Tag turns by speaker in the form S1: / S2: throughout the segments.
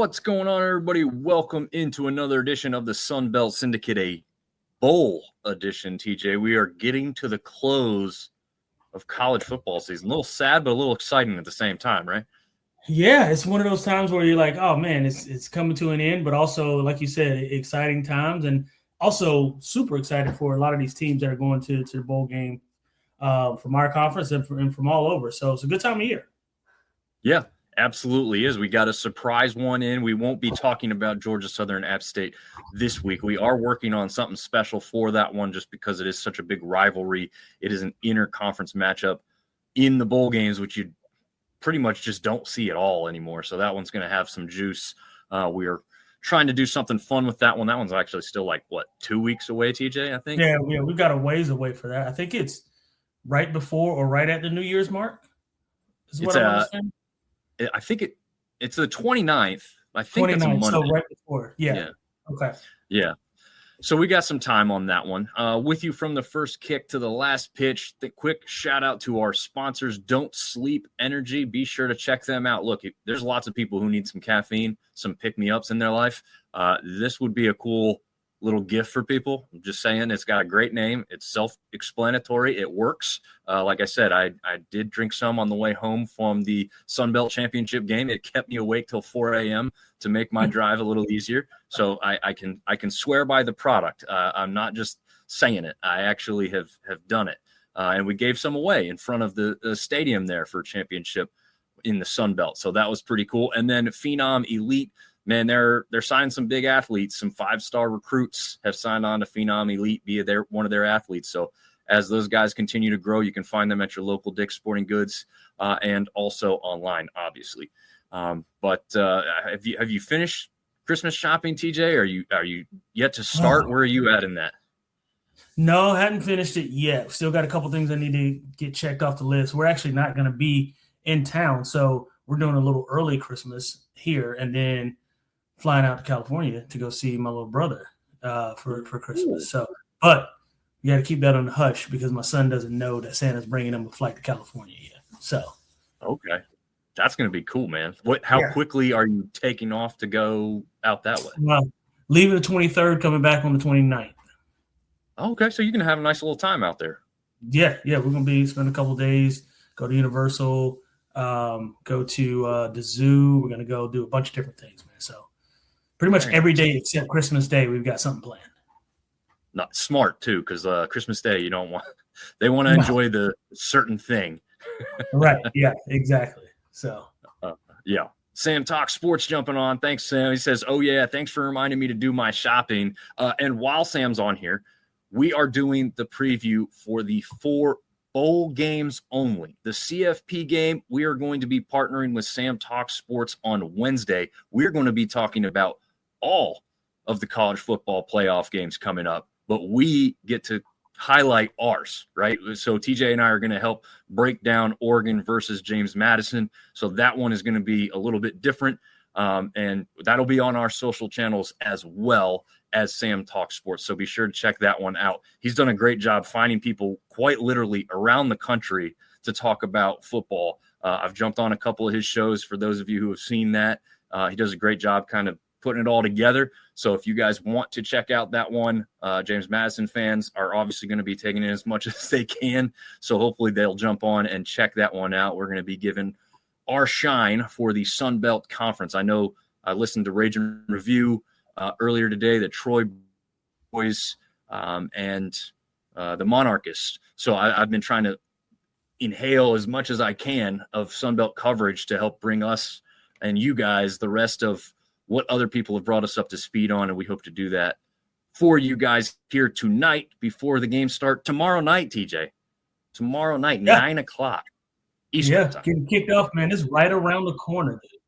S1: What's going on, everybody? Welcome into another edition of the Sunbelt Syndicate, a bowl edition, TJ. We are getting to the close of college football season. A little sad, but a little exciting at the same time, right?
S2: Yeah, it's one of those times where you're like, oh man, it's coming to an end, but also, like you said, exciting times, and also super excited for a lot of these teams that are going to the bowl game from our conference and from all over. So it's a good time of year.
S1: Yeah, absolutely is. We got a surprise one in. We won't be talking about Georgia Southern App State this week. We are working on something special for that one just because it is such a big rivalry. It is an interconference matchup in the bowl games, which you pretty much just don't see at all anymore. So that one's going to have some juice. We are trying to do something fun with that one. That one's actually still 2 weeks away, TJ, I think?
S2: Yeah, we've got a ways away for that. I think it's right before or right at the New Year's mark is what I'm understanding.
S1: I think it's the 29th. I think it's a Monday.
S2: So right before. Yeah. Okay.
S1: Yeah. So we got some time on that one. With you from the first kick to the last pitch. The quick shout out to our sponsors, Don't Sleep Energy. Be sure to check them out. Look, there's lots of people who need some caffeine, some pick-me-ups in their life. This would be a cool little gift for people. I'm just saying, it's got a great name. It's self-explanatory. It works. Like I said, I did drink some on the way home from the Sunbelt Championship game. It kept me awake till 4 a.m. to make my drive a little easier. So I can swear by the product. I'm not just saying it. I actually have done it. And we gave some away in front of the stadium there for championship in the Sunbelt. So that was pretty cool. And then Phenom Elite, man, they're signing some big athletes. Some 5-star recruits have signed on to Phenom Elite via one of their athletes. So as those guys continue to grow, you can find them at your local Dick's Sporting Goods and also online, obviously. But have you finished Christmas shopping, TJ? Are you yet to start? Where are you at in that?
S2: No, hadn't finished it yet. Still got a couple things I need to get checked off the list. We're actually not going to be in town, so we're doing a little early Christmas here, and then flying out to California to go see my little brother for Christmas. So, but you got to keep that on the hush because my son doesn't know that Santa's bringing him a flight to California yet. So, okay.
S1: That's going to be cool, man. How quickly are you taking off to go out that way?
S2: Leaving the 23rd, coming back on the 29th.
S1: Okay, so you're going to have a nice little time out there.
S2: Yeah. We're going to spend a couple of days, go to Universal, go to the zoo. We're going to go do a bunch of different things, man. So pretty much every day except Christmas Day, we've got something planned.
S1: Not smart, too, because Christmas Day, they want to enjoy the certain thing.
S2: Right, yeah, exactly. So,
S1: yeah. Sam talks sports jumping on. Thanks, Sam. He says, oh, yeah, thanks for reminding me to do my shopping. And while Sam's on here, we are doing the preview for the 4 bowl games only. The CFP game, we are going to be partnering with Sam Talks Sports on Wednesday. We're going to be talking about all of the college football playoff games coming up, but we get to highlight ours, right? So TJ and I are going to help break down Oregon versus James Madison. So that one is going to be a little bit different. And that'll be on our social channels as well as Sam Talks Sports. So be sure to check that one out. He's done a great job finding people quite literally around the country to talk about football. I've jumped on a couple of his shows for those of you who have seen that. He does a great job kind of putting it all together. So if you guys want to check out that one, James Madison fans are obviously going to be taking in as much as they can. So hopefully they'll jump on and check that one out. We're going to be giving our shine for the Sunbelt Conference. I know I listened to Rage and Review earlier today, the Troy boys and the Monarchists. So I've been trying to inhale as much as I can of Sunbelt coverage to help bring us and you guys the rest of what other people have brought us up to speed on, and we hope to do that for you guys here tonight before the game start. Tomorrow night, TJ. Tomorrow night, 9 o'clock Eastern time.
S2: Getting kicked off, man. It's right around the corner, dude.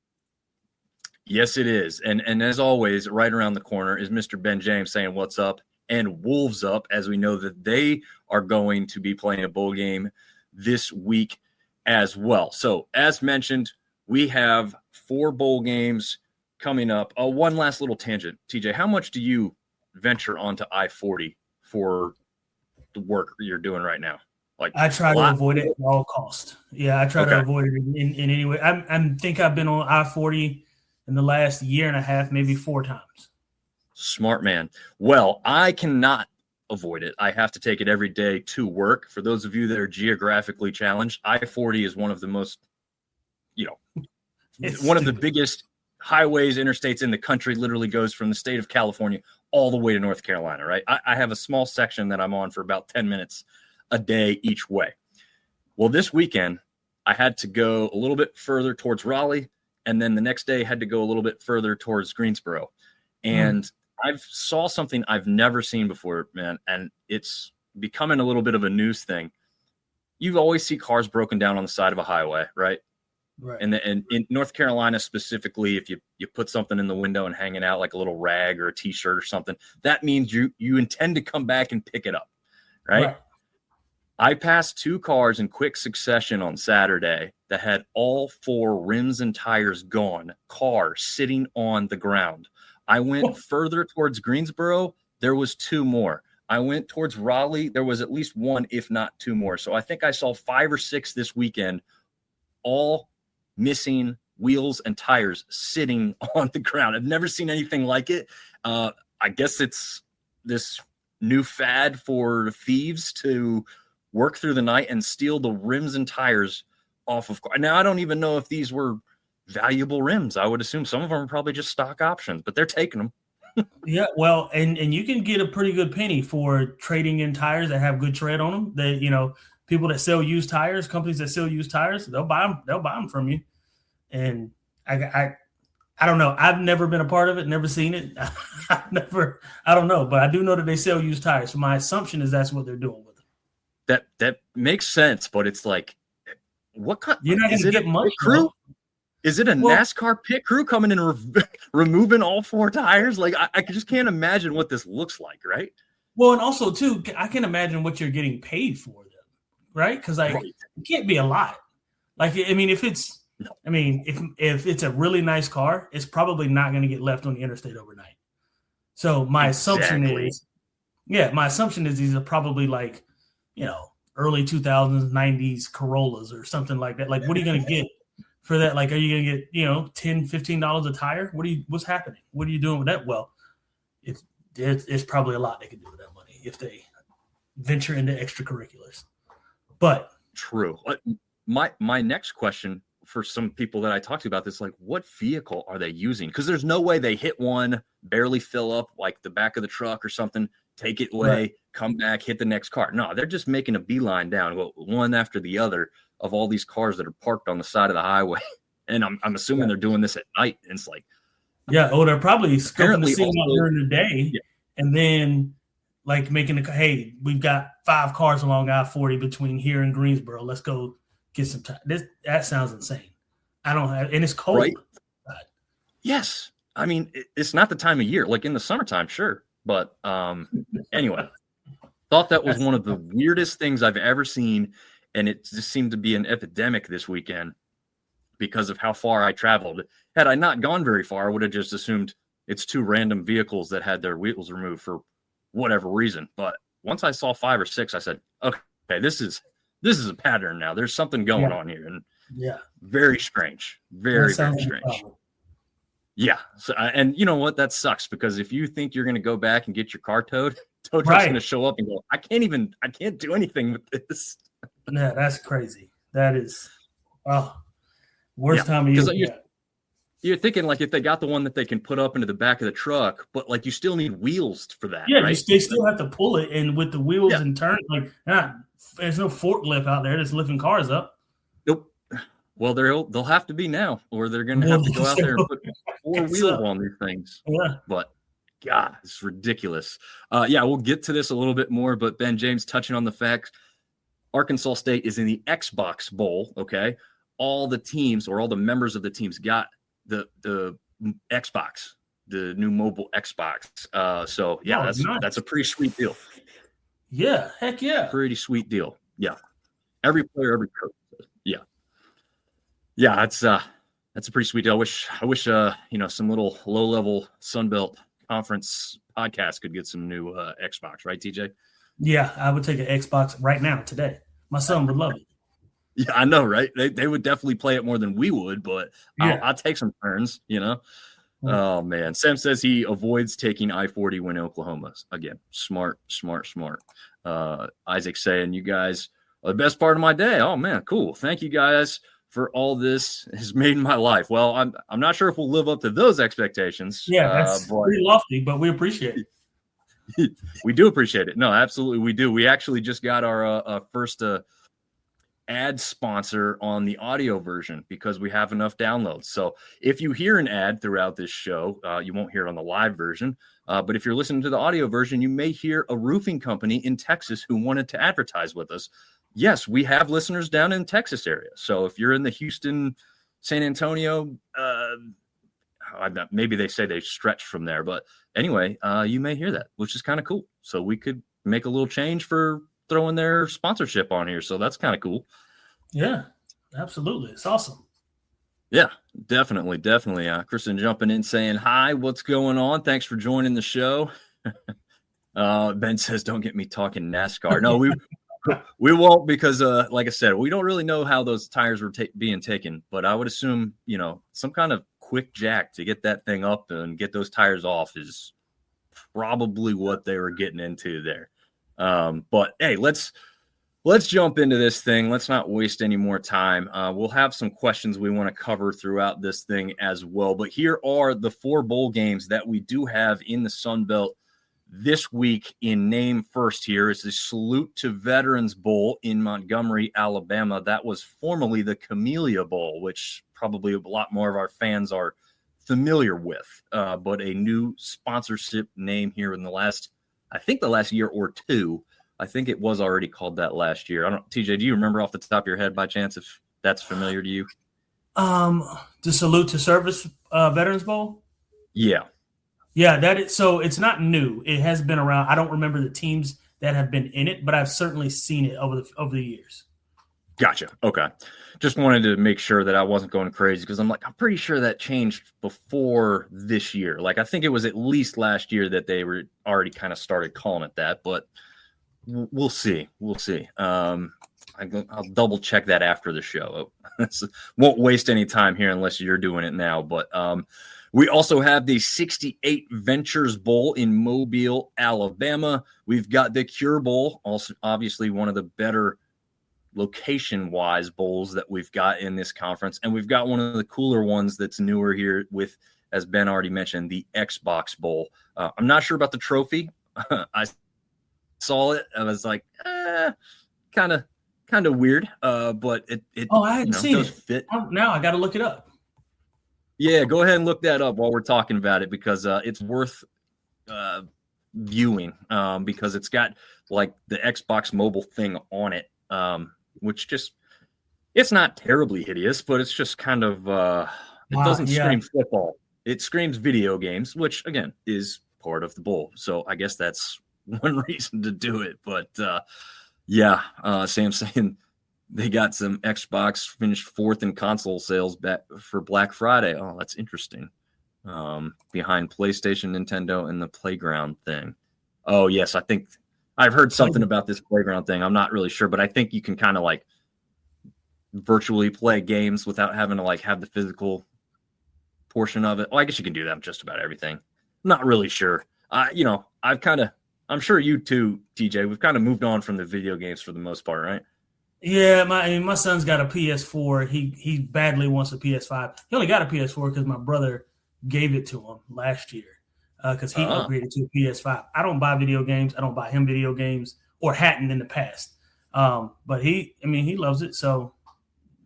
S1: Yes, it is. And as always, right around the corner is Mr. Ben James saying what's up and Wolves up, as we know that they are going to be playing a bowl game this week as well. So as mentioned, we have 4 bowl games coming up. One last little tangent. TJ, how much do you venture onto I-40 for the work you're doing right now?
S2: I try to avoid it at all costs. Yeah, I try to avoid it in any way. I think I've been on I-40 in the last year and a half, maybe 4 times.
S1: Smart man. Well, I cannot avoid it. I have to take it every day to work. For those of you that are geographically challenged, I-40 is one of the most, one of the biggest highways, interstates in the country. Literally goes from the state of California all the way to North Carolina, right? I have a small section that I'm on for about 10 minutes a day each way. Well, this weekend, I had to go a little bit further towards Raleigh, and then the next day had to go a little bit further towards Greensboro. And I saw something I've never seen before, man, and it's becoming a little bit of a news thing. You always see cars broken down on the side of a highway, right?
S2: Right.
S1: And in North Carolina specifically, if you put something in the window and hang it out like a little rag or a T-shirt or something, that means you intend to come back and pick it up, right? I passed 2 cars in quick succession on Saturday that had all 4 rims and tires gone, car sitting on the ground. I went further towards Greensboro. There was 2 more. I went towards Raleigh. There was at least 1, if not 2 more. So I think I saw 5 or 6 this weekend, all missing wheels and tires sitting on the ground. I've never seen anything like it. I guess it's this new fad for thieves to work through the night and steal the rims and tires off of cars. Now, I don't even know if these were valuable rims. I would assume some of them are probably just stock options, but they're taking them.
S2: Yeah, well, and you can get a pretty good penny for trading in tires that have good tread on them. That people that sell used tires, companies that sell used tires, they'll buy them. They'll buy them from you. And I don't know. I've never been a part of it. Never seen it. I don't know, but I do know that they sell used tires. So my assumption is that's what they're doing with them.
S1: That makes sense, but it's like, what kind?
S2: You're not going to get much
S1: crew? Is it a NASCAR pit crew coming in and removing all 4 tires? Like, I just can't imagine what this looks like, right?
S2: Well, and also, too, I can imagine what you're getting paid for them, right? Because, it can't be a lot. Like, I mean, if it's a really nice car, it's probably not going to get left on the interstate overnight. So my assumption is these are probably like, early 2000s, 90s Corollas or something like that. Like, what are you going to get for that? Like, are you going to get, $10, $15 a tire? What's happening? What are you doing with that? Well, it's probably a lot they can do with that money if they venture into extracurriculars. But
S1: true. My next question for some people that I talked to about this, like, what vehicle are they using? Because there's no way they hit one, barely fill up like the back of the truck or something, take it away, come back, hit the next car. No, they're just making a beeline down, one after the other, of all these cars that are parked on the side of the highway. And I'm assuming they're doing this at night. And it's like,
S2: they're probably scoping the scene out during the day, and then like making hey, we've got 5 cars along I-40 between here and Greensboro. Let's go get some time. That sounds insane. And it's cold.
S1: Right? Yes. I mean, it's not the time of year. Like in the summertime, sure. But anyway, thought that was one of the weirdest things I've ever seen. And it just seemed to be an epidemic this weekend because of how far I traveled. Had I not gone very far, I would have just assumed it's 2 random vehicles that had their wheels removed for whatever reason. But once I saw 5 or 6, I said, okay, this is a pattern now. There's something going on here. And very strange. Very, very strange. Yeah. So, and you know what? That sucks, because if you think you're going to go back and get your car towed, tow truck's going to show up and go, I can't do anything with this.
S2: Yeah, that's crazy. That is worst time of year.
S1: You're thinking, like, if they got the one that they can put up into the back of the truck, but like you still need wheels for that.
S2: Yeah,
S1: right?
S2: They still have to pull it, and with the wheels and turn, like, there's no forklift out there that's lifting cars up.
S1: Nope. Well, they'll have to be now, or they're going to have to go out there and put 4 wheels on these things.
S2: Yeah.
S1: But God, it's ridiculous. We'll get to this a little bit more, but Ben James touching on the fact Arkansas State is in the Xbox Bowl. Okay, all the teams, or all the members of the teams, got the Xbox, the new mobile Xbox. That's a pretty sweet deal.
S2: Yeah, heck yeah,
S1: pretty sweet deal. Yeah, every player, every coach. Yeah, that's a pretty sweet deal. I wish some little low-level sunbelt conference podcast could get some new Xbox, right, TJ?
S2: Yeah, I would take an Xbox right now today. My son would love it.
S1: Yeah, I know, right? They would definitely play it more than we would, but
S2: Yeah.
S1: I'll take some turns, you know? Oh, man. Sam says he avoids taking I-40 when Oklahoma. Again, smart. Isaac saying, you guys are the best part of my day. Oh, man, cool. Thank you guys for all this. Has made my life. Well, I'm not sure if we'll live up to those expectations.
S2: Yeah, that's pretty lofty, but we appreciate it.
S1: We do appreciate it. No, absolutely we do. We actually just got our first ad sponsor on the audio version because we have enough downloads. So if you hear an ad throughout this show, you won't hear it on the live version. But if you're listening to the audio version, you may hear a roofing company in Texas who wanted to advertise with us. Yes, we have listeners down in Texas area. So if you're in the Houston, San Antonio, maybe they say they stretch from there, but anyway, you may hear that, which is kind of cool. So we could make a little change for throwing their sponsorship on here. So that's kind of cool.
S2: Yeah, absolutely. It's awesome.
S1: Yeah, definitely. Kristen jumping in saying, hi, what's going on? Thanks for joining the show. Ben says, don't get me talking NASCAR. No, we won't because, like I said, we don't really know how those tires were being taken, but I would assume, some kind of quick jack to get that thing up and get those tires off is probably what they were getting into there. But hey, let's jump into this thing. Let's not waste any more time. We'll have some questions we want to cover throughout this thing as well. But here are the 4 bowl games that we do have in the Sun Belt this week. In name first here is the Salute to Veterans Bowl in Montgomery, Alabama. That was formerly the Camellia Bowl, which probably a lot more of our fans are familiar with, but a new sponsorship name here in the last year or two. I think it was already called that last year. TJ, do you remember off the top of your head by chance if that's familiar to you?
S2: The Salute to Service Veterans Bowl?
S1: Yeah.
S2: Yeah, that is, so it's not new. It has been around. I don't remember the teams that have been in it, but I've certainly seen it over the years.
S1: Gotcha. Okay. Just wanted to make sure that I wasn't going crazy because I'm pretty sure that changed before this year. I think it was at least last year that they were already kind of started calling it that, but we'll see. I'll double check that after the show. Won't waste any time here unless you're doing it now, but we also have the 68 Ventures Bowl in Mobile, Alabama. We've got the Cure Bowl, also obviously one of the better location-wise bowls that we've got in this conference. And we've got one of the cooler ones that's newer here with, as Ben already mentioned, the Xbox Bowl. I'm not sure about the trophy. I saw it. I was like, kind of weird. But it
S2: I hadn't seen
S1: does
S2: it.
S1: fit.
S2: Now I got to look it up.
S1: Yeah, go ahead and look that up while we're talking about it because it's worth viewing because it's got the Xbox mobile thing on it, which it's not terribly hideous, but it's just kind of it doesn't scream football. It screams video games, which again is part of the bowl. So I guess that's one reason to do it. But Sam saying they got some Xbox finished 4th in console sales for Black Friday. Oh, that's interesting. Behind PlayStation, Nintendo, and the Playground thing. Oh, yes. I think I've heard something about this Playground thing. I'm not really sure, but I think you can kind of virtually play games without having to have the physical portion of it. Well, I guess you can do that with just about everything. I'm not really sure. I'm sure you too, TJ, we've kind of moved on from the video games for the most part, right?
S2: Yeah, my son's got a PS4. He badly wants a PS5. He only got a PS4 because my brother gave it to him last year because he upgraded to a PS5. I don't buy video games. I don't buy him video games or hadn't in the past. But he loves it. So,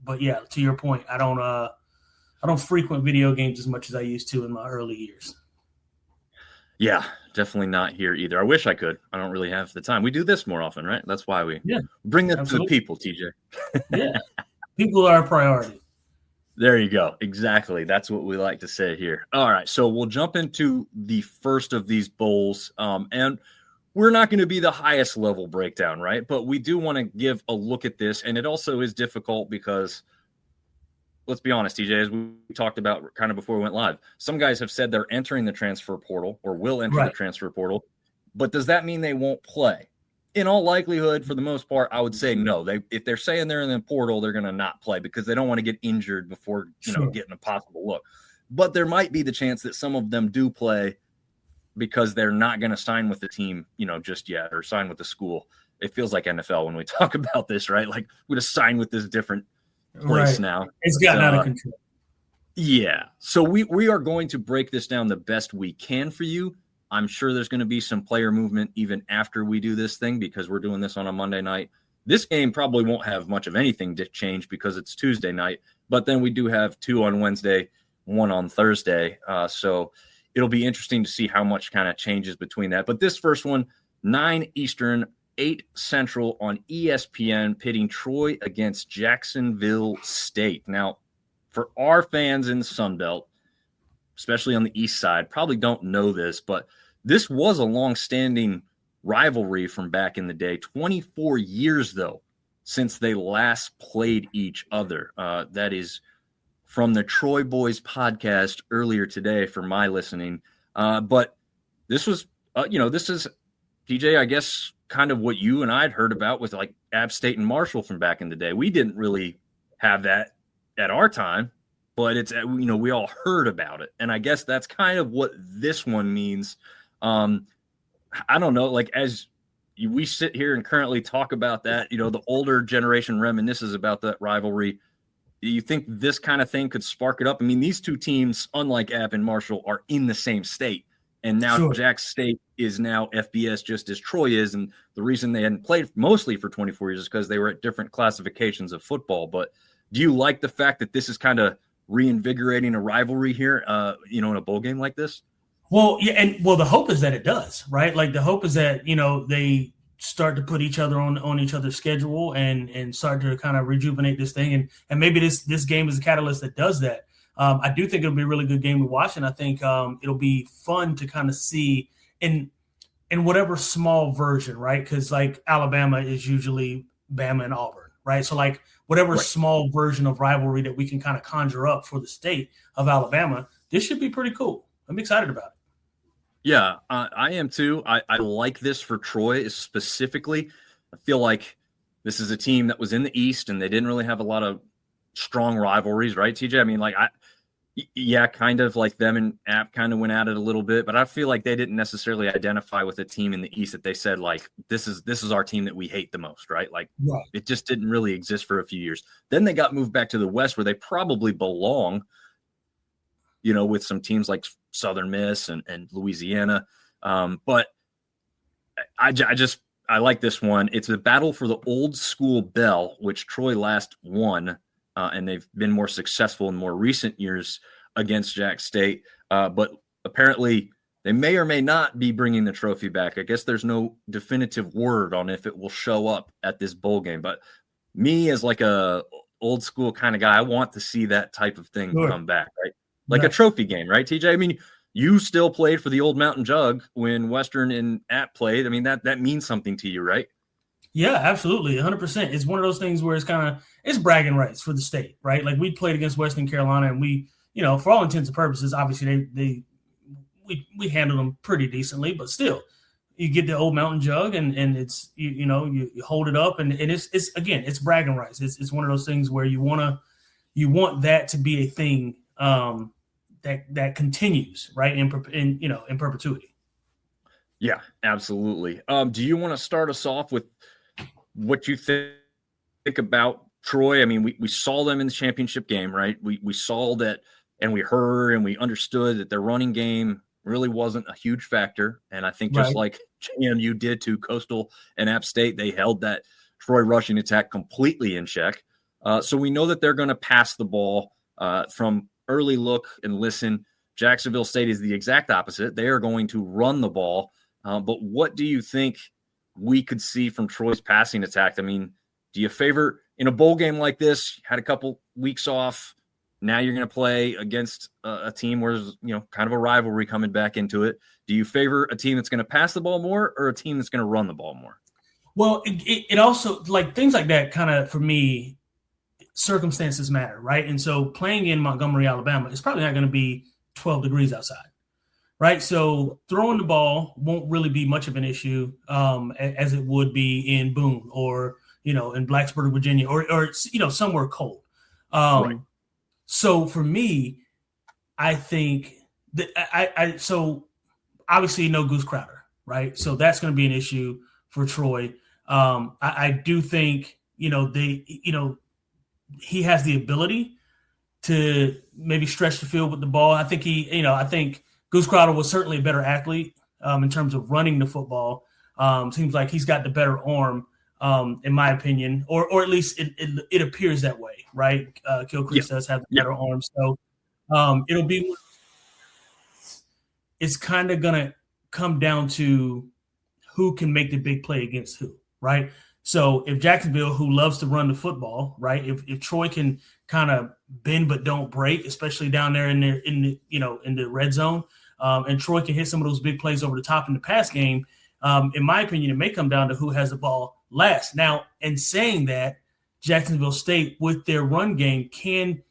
S2: but yeah, to your point, I don't frequent video games as much as I used to in my early years.
S1: Yeah, definitely not here either. I wish I could. I don't really have the time. We do this more often, right? That's why we bring it to the people, TJ.
S2: Yeah, people are a priority.
S1: There you go. Exactly. That's what we like to say here. All right, so we'll jump into the first of these bowls, and we're not going to be the highest level breakdown, right? But we do want to give a look at this, and it also is difficult because let's be honest, TJ, as we talked about kind of before we went live, some guys have said they're entering the transfer portal or will enter the transfer portal, but does that mean they won't play? in all likelihood, for the most part, I would say no. If they're saying they're in the portal, they're going to not play because they don't want to get injured before getting a possible look. But there might be the chance that some of them do play because they're not going to sign with the team, just yet, or sign with the school. It feels like NFL when we talk about this, right? Like we're going to sign with this different place now.
S2: It's gotten out of control.
S1: Yeah. So we are going to break this down the best we can for you. I'm sure there's going to be some player movement even after we do this thing because we're doing this on a Monday night. This game probably won't have much of anything to change because it's Tuesday night, but then we do have 2 on Wednesday, 1 on Thursday. So it'll be interesting to see how much kind of changes between that. But this first one, 9 Eastern, 8 Central on ESPN, pitting Troy against Jacksonville State. Now, for our fans in the sunbelt, especially on the east side, probably don't know this, but this was a long-standing rivalry from back in the day. 24 years, though, since they last played each other. That is from the Troy Boys podcast earlier today for my listening. But this was, this is, TJ, I guess, kind of what you and I had heard about with like App State and Marshall from back in the day. We didn't really have that at our time, but it's, we all heard about it. And I guess that's kind of what this one means. I don't know, like as we sit here and currently talk about that, the older generation reminisces about that rivalry. Do you think this kind of thing could spark it up? I mean, these two teams, unlike App and Marshall, are in the same state. And now
S2: Sure.
S1: Jack State is now FBS just as Troy is. And the reason they hadn't played mostly for 24 years is because they were at different classifications of football. But do you like the fact that this is kind of reinvigorating a rivalry here, in a bowl game like this?
S2: Well, yeah, and the hope is that it does, right? Like the hope is that, they start to put each other on each other's schedule and start to kind of rejuvenate this thing. And maybe this game is a catalyst that does that. I do think it'll be a really good game to watch, and I think it'll be fun to kind of see in whatever small version, right? Because like Alabama is usually Bama and Auburn, right? So like whatever small version of rivalry that we can kind of conjure up for the state of Alabama, this should be pretty cool. I'm excited about it.
S1: Yeah, I am too. I like this for Troy specifically. I feel like this is a team that was in the East and they didn't really have a lot of strong rivalries, right, TJ? I mean, like kind of like them and App kind of went at it a little bit, but I feel like they didn't necessarily identify with a team in the East that they said like this is our team that we hate the most, right? Like It just didn't really exist for a few years. Then they got moved back to the West where they probably belong, with some teams like Southern Miss and Louisiana. But I like this one. It's a battle for the old school bell, which Troy last won. And they've been more successful in more recent years against Jack State. But apparently they may or may not be bringing the trophy back. I guess there's no definitive word on if it will show up at this bowl game. But me as like a old school kind of guy, I want to see that type of thing come back, right? Like a trophy game, right, TJ? I mean, you still played for the old Mountain Jug when Western and App played. I mean, that means something to you, right?
S2: Yeah, absolutely. 100%. It's one of those things where it's bragging rights for the state, right? Like we played against Western Carolina and we, for all intents and purposes, obviously we handled them pretty decently, but still you get the old Mountain Jug and it's, you hold it up and it's bragging rights. It's one of those things where you want that to be a thing that continues, right? In perpetuity.
S1: Yeah, absolutely. Do you want to start us off with what you think about Troy? I mean, we saw them in the championship game, right? We saw that and we heard and we understood that their running game really wasn't a huge factor. And I think just like JMU did to Coastal and App State, they held that Troy rushing attack completely in check. So we know that they're going to pass the ball from early look and listen. Jacksonville State is the exact opposite. They are going to run the ball. But what do you think we could see from Troy's passing attack? I mean, do you favor in a bowl game like this, had a couple weeks off, now you're going to play against a team where there's, kind of a rivalry coming back into it. Do you favor a team that's going to pass the ball more or a team that's going to run the ball more?
S2: Well, it also, like things like that kind of, for me, circumstances matter, right? And so playing in Montgomery, Alabama, it's probably not going to be 12 degrees outside, right? So throwing the ball won't really be much of an issue as it would be in Boone or, in Blacksburg, Virginia, or somewhere cold.
S1: Right.
S2: So for me, I think that so obviously no Goose Crowder, right? So that's going to be an issue for Troy. I do think, he has the ability to maybe stretch the field with the ball. I think I think Goose Crowder was certainly a better athlete in terms of running the football. Seems like he's got the better arm, in my opinion, or at least it appears that way, right? Gilchrist does have the better arm, so it'll be. It's kind of gonna come down to who can make the big play against who, right? So if Jacksonville, who loves to run the football, right? If Troy can kind of bend but don't break, especially down there in the red zone, and Troy can hit some of those big plays over the top in the pass game. In my opinion, it may come down to who has the ball last. Now, in saying that, Jacksonville State with their run game can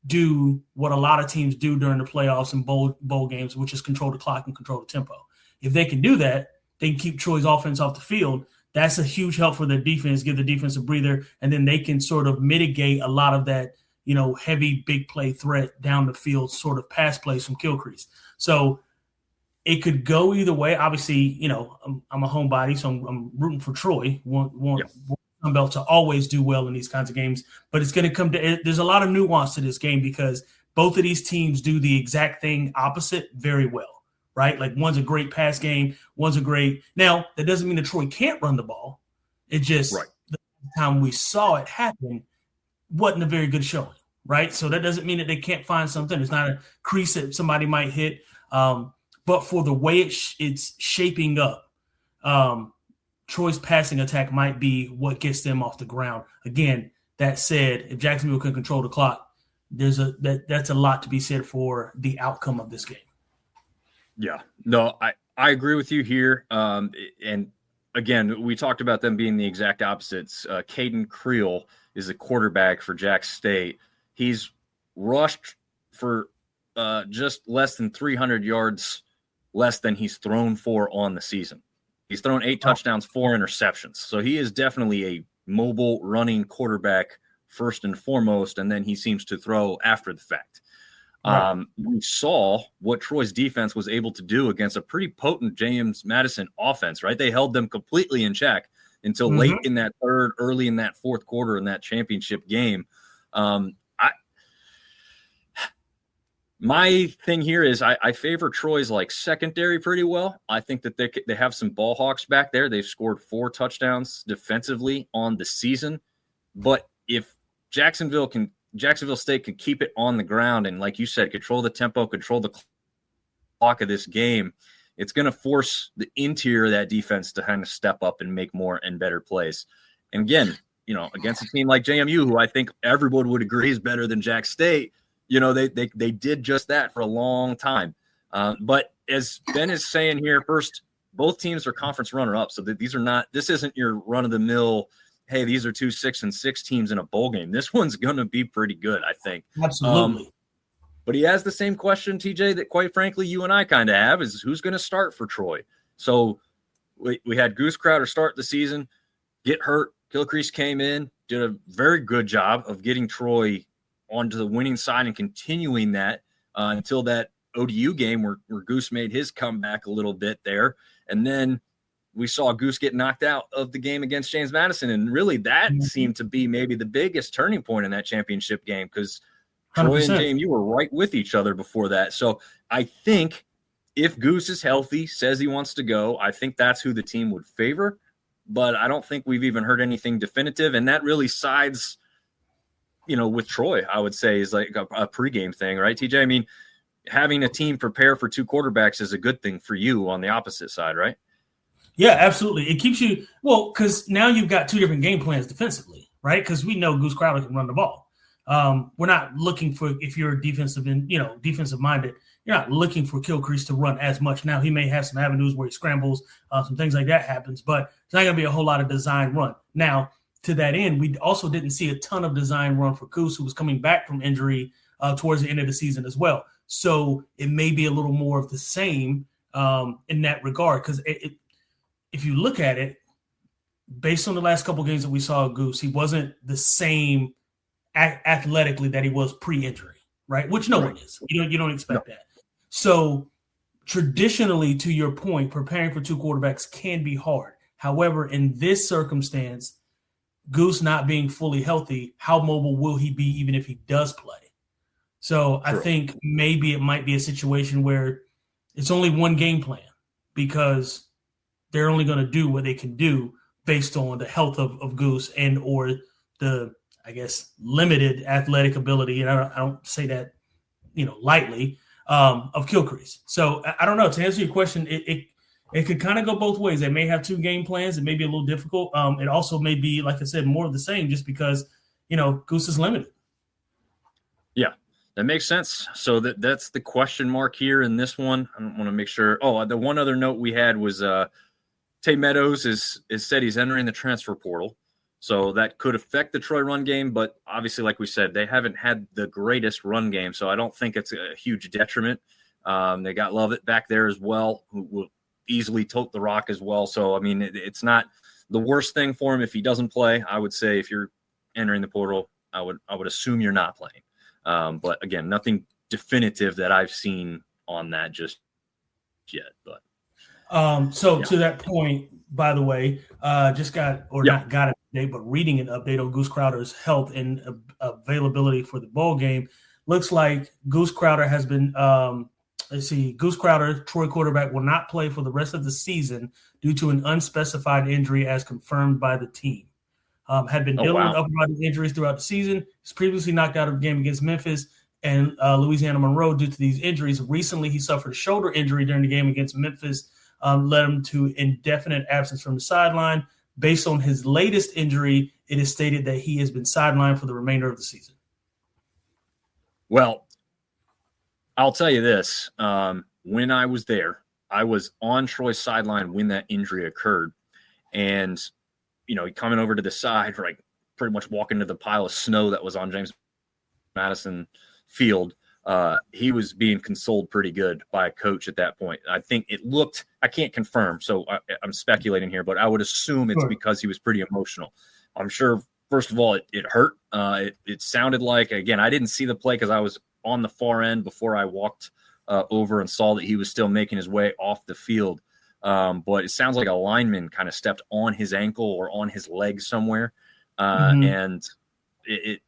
S2: do what a lot of teams do during the playoffs and bowl games, which is control the clock and control the tempo. If they can do that, they can keep Troy's offense off the field. That's a huge help for their defense, give the defense a breather, and then they can sort of mitigate a lot of that, heavy big play threat down the field sort of pass plays from Gilchrist. So it could go either way. Obviously, I'm a homebody, so I'm rooting for Troy. Want sunbelt to always do well in these kinds of games, but it's going to come to – there's a lot of nuance to this game because both of these teams do the exact thing opposite very well, right? Like one's a great pass game, one's a great – now, that doesn't mean that Troy can't run the ball. It just the time we saw it happen wasn't a very good showing, right? So that doesn't mean that they can't find something. It's not a crease that somebody might hit. But for the way it's shaping up, Troy's passing attack might be what gets them off the ground. Again, that said, if Jacksonville can control the clock, that's a lot to be said for the outcome of this game.
S1: Yeah, no, I agree with you here. And again, we talked about them being the exact opposites. Caden Creel is a quarterback for Jack State. He's rushed for just less than 300 yards less than he's thrown for on the season. He's thrown 8 touchdowns, 4 interceptions. So he is definitely a mobile running quarterback first and foremost, and then he seems to throw after the fact. Right. We saw what Troy's defense was able to do against a pretty potent James Madison offense, right? They held them completely in check until late in that third, early in that fourth quarter in that championship game. My thing here is I favor Troy's secondary pretty well. I think that they have some ball hawks back there. They've scored 4 touchdowns defensively on the season. But if Jacksonville State can keep it on the ground and, like you said, control the tempo, control the clock of this game, it's going to force the interior of that defense to kind of step up and make more and better plays. And again, against a team like JMU, who I think everyone would agree is better than Jack State, they did just that for a long time. But as Ben is saying here, first, both teams are conference runner-up. So this isn't your run-of-the-mill, hey, these are 2 6-6 teams in a bowl game. This one's going to be pretty good, I think.
S2: Absolutely.
S1: But he has the same question, TJ, that quite frankly you and I kind of have, is who's going to start for Troy? So we had Goose Crowder start the season, get hurt. Gilchrist came in, did a very good job of getting Troy onto the winning side and continuing that until that ODU game where Goose made his comeback a little bit there. And then we saw Goose get knocked out of the game against James Madison. And really that seemed to be maybe the biggest turning point in that championship game because Troy and JMU were right with each other before that. So I think if Goose is healthy, says he wants to go, I think that's who the team would favor. But I don't think we've even heard anything definitive. And that really sides – with Troy, I would say is like a pregame thing, right, TJ? I mean, having a team prepare for 2 quarterbacks is a good thing for you on the opposite side, right?
S2: Yeah, absolutely. It keeps you – well, because now you've got 2 different game plans defensively, right? Because we know Goose Crowder can run the ball. We're not looking for – if you're defensive-minded, you're not looking for Gilchrist to run as much. Now, he may have some avenues where he scrambles, some things like that happens, but it's not going to be a whole lot of design run. Now, to that end, we also didn't see a ton of design run for Goose, who was coming back from injury towards the end of the season as well. So it may be a little more of the same in that regard. Because if you look at it, based on the last couple of games that we saw of Goose, he wasn't the same athletically that he was pre-injury, right? Which no one is. You don't expect that. So traditionally, to your point, preparing for two quarterbacks can be hard. However, in this circumstance, Goose not being fully healthy, how mobile will he be even if he does play? So I think maybe it might be a situation where it's only one game plan because they're only going to do what they can do based on the health of Goose and or the, I guess, limited athletic ability. And I don't say that, lightly, of Kilcrease. So I don't know. To answer your question, it could kind of go both ways. They may have two game plans. It may be a little difficult. It also may be, like I said, more of the same just because, Goose is limited. Yeah.
S1: That makes sense. So that's the question mark here in this one. I want to make sure. Oh, the one other note we had was Tay Meadows is said he's entering the transfer portal. So that could affect the Troy run game. But obviously, like we said, they haven't had the greatest run game. So I don't think it's a huge detriment. They got Lovett back there as well, who will easily tote the rock as well. So, I mean, it's not the worst thing for him if he doesn't play. I would say if you're entering the portal, I would assume you're not playing. But again, nothing definitive that I've seen on that just yet. But
S2: to that point, by the way, just got not got an update, but reading an update on Goose Crowder's health and availability for the bowl game. Looks like Goose Crowder has been Goose Crowder, Troy quarterback, will not play for the rest of the season due to an unspecified injury as confirmed by the team. Had been dealing with upper body injuries throughout the season. He's previously knocked out of the game against Memphis and Louisiana Monroe due to these injuries. Recently, he suffered a shoulder injury during the game against Memphis, led him to indefinite absence from the sideline. Based on his latest injury, it is stated that he has been sidelined for the remainder of the season.
S1: Well, I'll tell you this. When I was there, I was on Troy's sideline when that injury occurred. And, coming over to the side, like pretty much walking to the pile of snow that was on James Madison Field, he was being consoled pretty good by a coach at that point. I think it looked – I can't confirm, so I'm speculating here, but I would assume it's because he was pretty emotional. I'm sure, first of all, it hurt. It sounded like – again, I didn't see the play because I was on the far end before I walked over and saw that he was still making his way off the field. But it sounds like a lineman kind of stepped on his ankle or on his leg somewhere. And it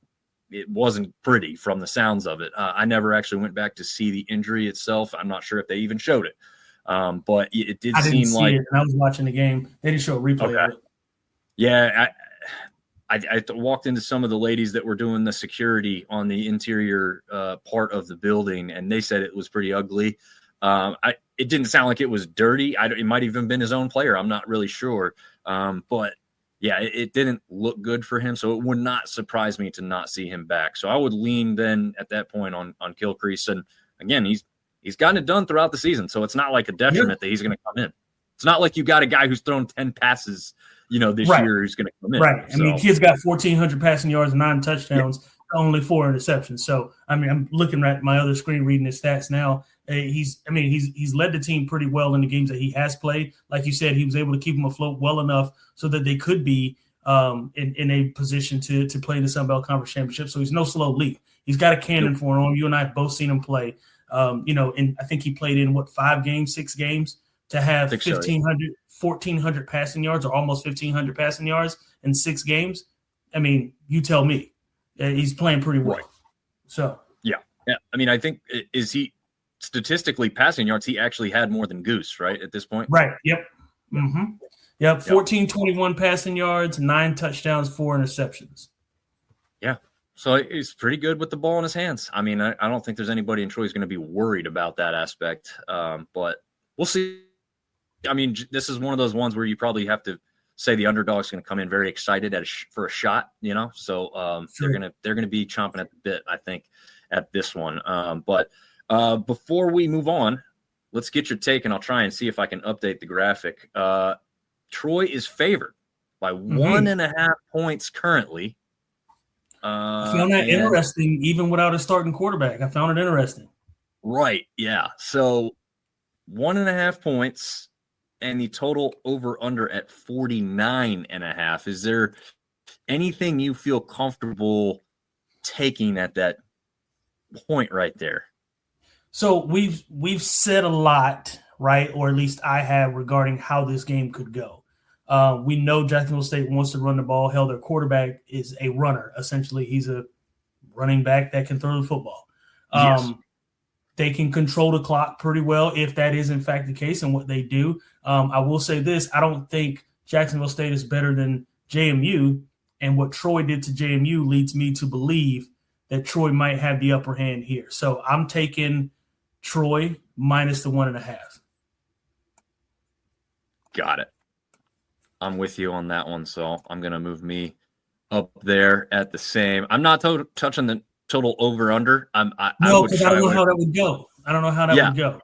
S1: wasn't pretty from the sounds of it. I never actually went back to see the injury itself. I'm not sure if they even showed it. But it did seem like
S2: – I was watching the game. They didn't show a replay of it.
S1: Yeah, I walked into some of the ladies that were doing the security on the interior part of the building, and they said it was pretty ugly. It didn't sound like it was dirty. It might have even been his own player. I'm not really sure. But, yeah, it didn't look good for him, so it would not surprise me to not see him back. So I would lean then at that point on Kilcrease. And, again, he's gotten it done throughout the season, so it's not like a detriment that he's going to come in. It's not like you got a guy who's thrown 10 passes this year who's going to come in.
S2: Right. I mean, kid's got 1,400 passing yards, 9 touchdowns, only 4 interceptions. So, I mean, I'm looking at my other screen reading his stats now. He's led the team pretty well in the games that he has played. Like you said, he was able to keep them afloat well enough so that they could be in a position to play in the sunbelt Conference Championship. So he's no slow leap. He's got a cannon for him. You and I have both seen him play. And I think he played in 6 games to have 1,400 passing yards or almost 1,500 passing yards in 6 games. I mean, you tell me. He's playing pretty well.
S1: Right.
S2: So
S1: yeah. I mean, I think statistically passing yards, he actually had more than Goose, right, at this point?
S2: Right. Yep. Mm-hmm. Yep. 1,421 passing yards, 9 touchdowns, 4 interceptions.
S1: Yeah. So he's pretty good with the ball in his hands. I mean, I don't think there's anybody in Troy who's going to be worried about that aspect. But we'll see. I mean, this is one of those ones where you probably have to say the underdog's going to come in very excited for a shot, So sure. they're gonna be chomping at the bit, I think, at this one. But before we move on, let's get your take, and I'll try and see if I can update the graphic. Troy is favored by 1.5 points currently.
S2: I found that interesting, even without a starting quarterback. I found it interesting.
S1: Right. Yeah. So 1.5 points and the total over under at 49.5. Is there anything you feel comfortable taking at that point right there?
S2: So we've said a lot, right? Or at least I have, regarding how this game could go. We know Jacksonville State wants to run the ball. Hell, their quarterback is a runner. Essentially, he's a running back that can throw the football.
S1: Yes.
S2: They can control the clock pretty well if that is in fact the case and what they do. I will say this: I don't think Jacksonville State is better than JMU, and what Troy did to JMU leads me to believe that Troy might have the upper hand here. So I'm taking Troy minus the 1.5.
S1: Got it. I'm with you on that one, so I'm going to move me up there at the same. I'm not touching the total over-under.
S2: No, because I don't know how that would go. I don't know how that would go.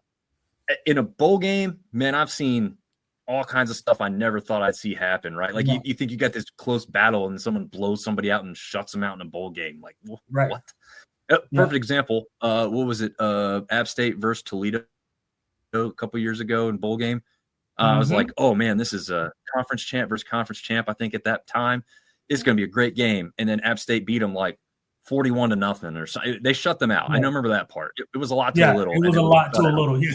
S1: In a bowl game, man, I've seen all kinds of stuff I never thought I'd see happen, right? Like you think you got this close battle and someone blows somebody out and shuts them out in a bowl game. Like,
S2: right.
S1: What? Perfect example. What was it? App State versus Toledo a couple years ago in bowl game. I was like, oh man, this is a conference champ versus conference champ. I think at that time it's going to be a great game. And then App State beat them like 41-0 or something. They shut them out. Yeah. I remember that part. It was a lot to a little.
S2: It was a lot to a little. Yeah.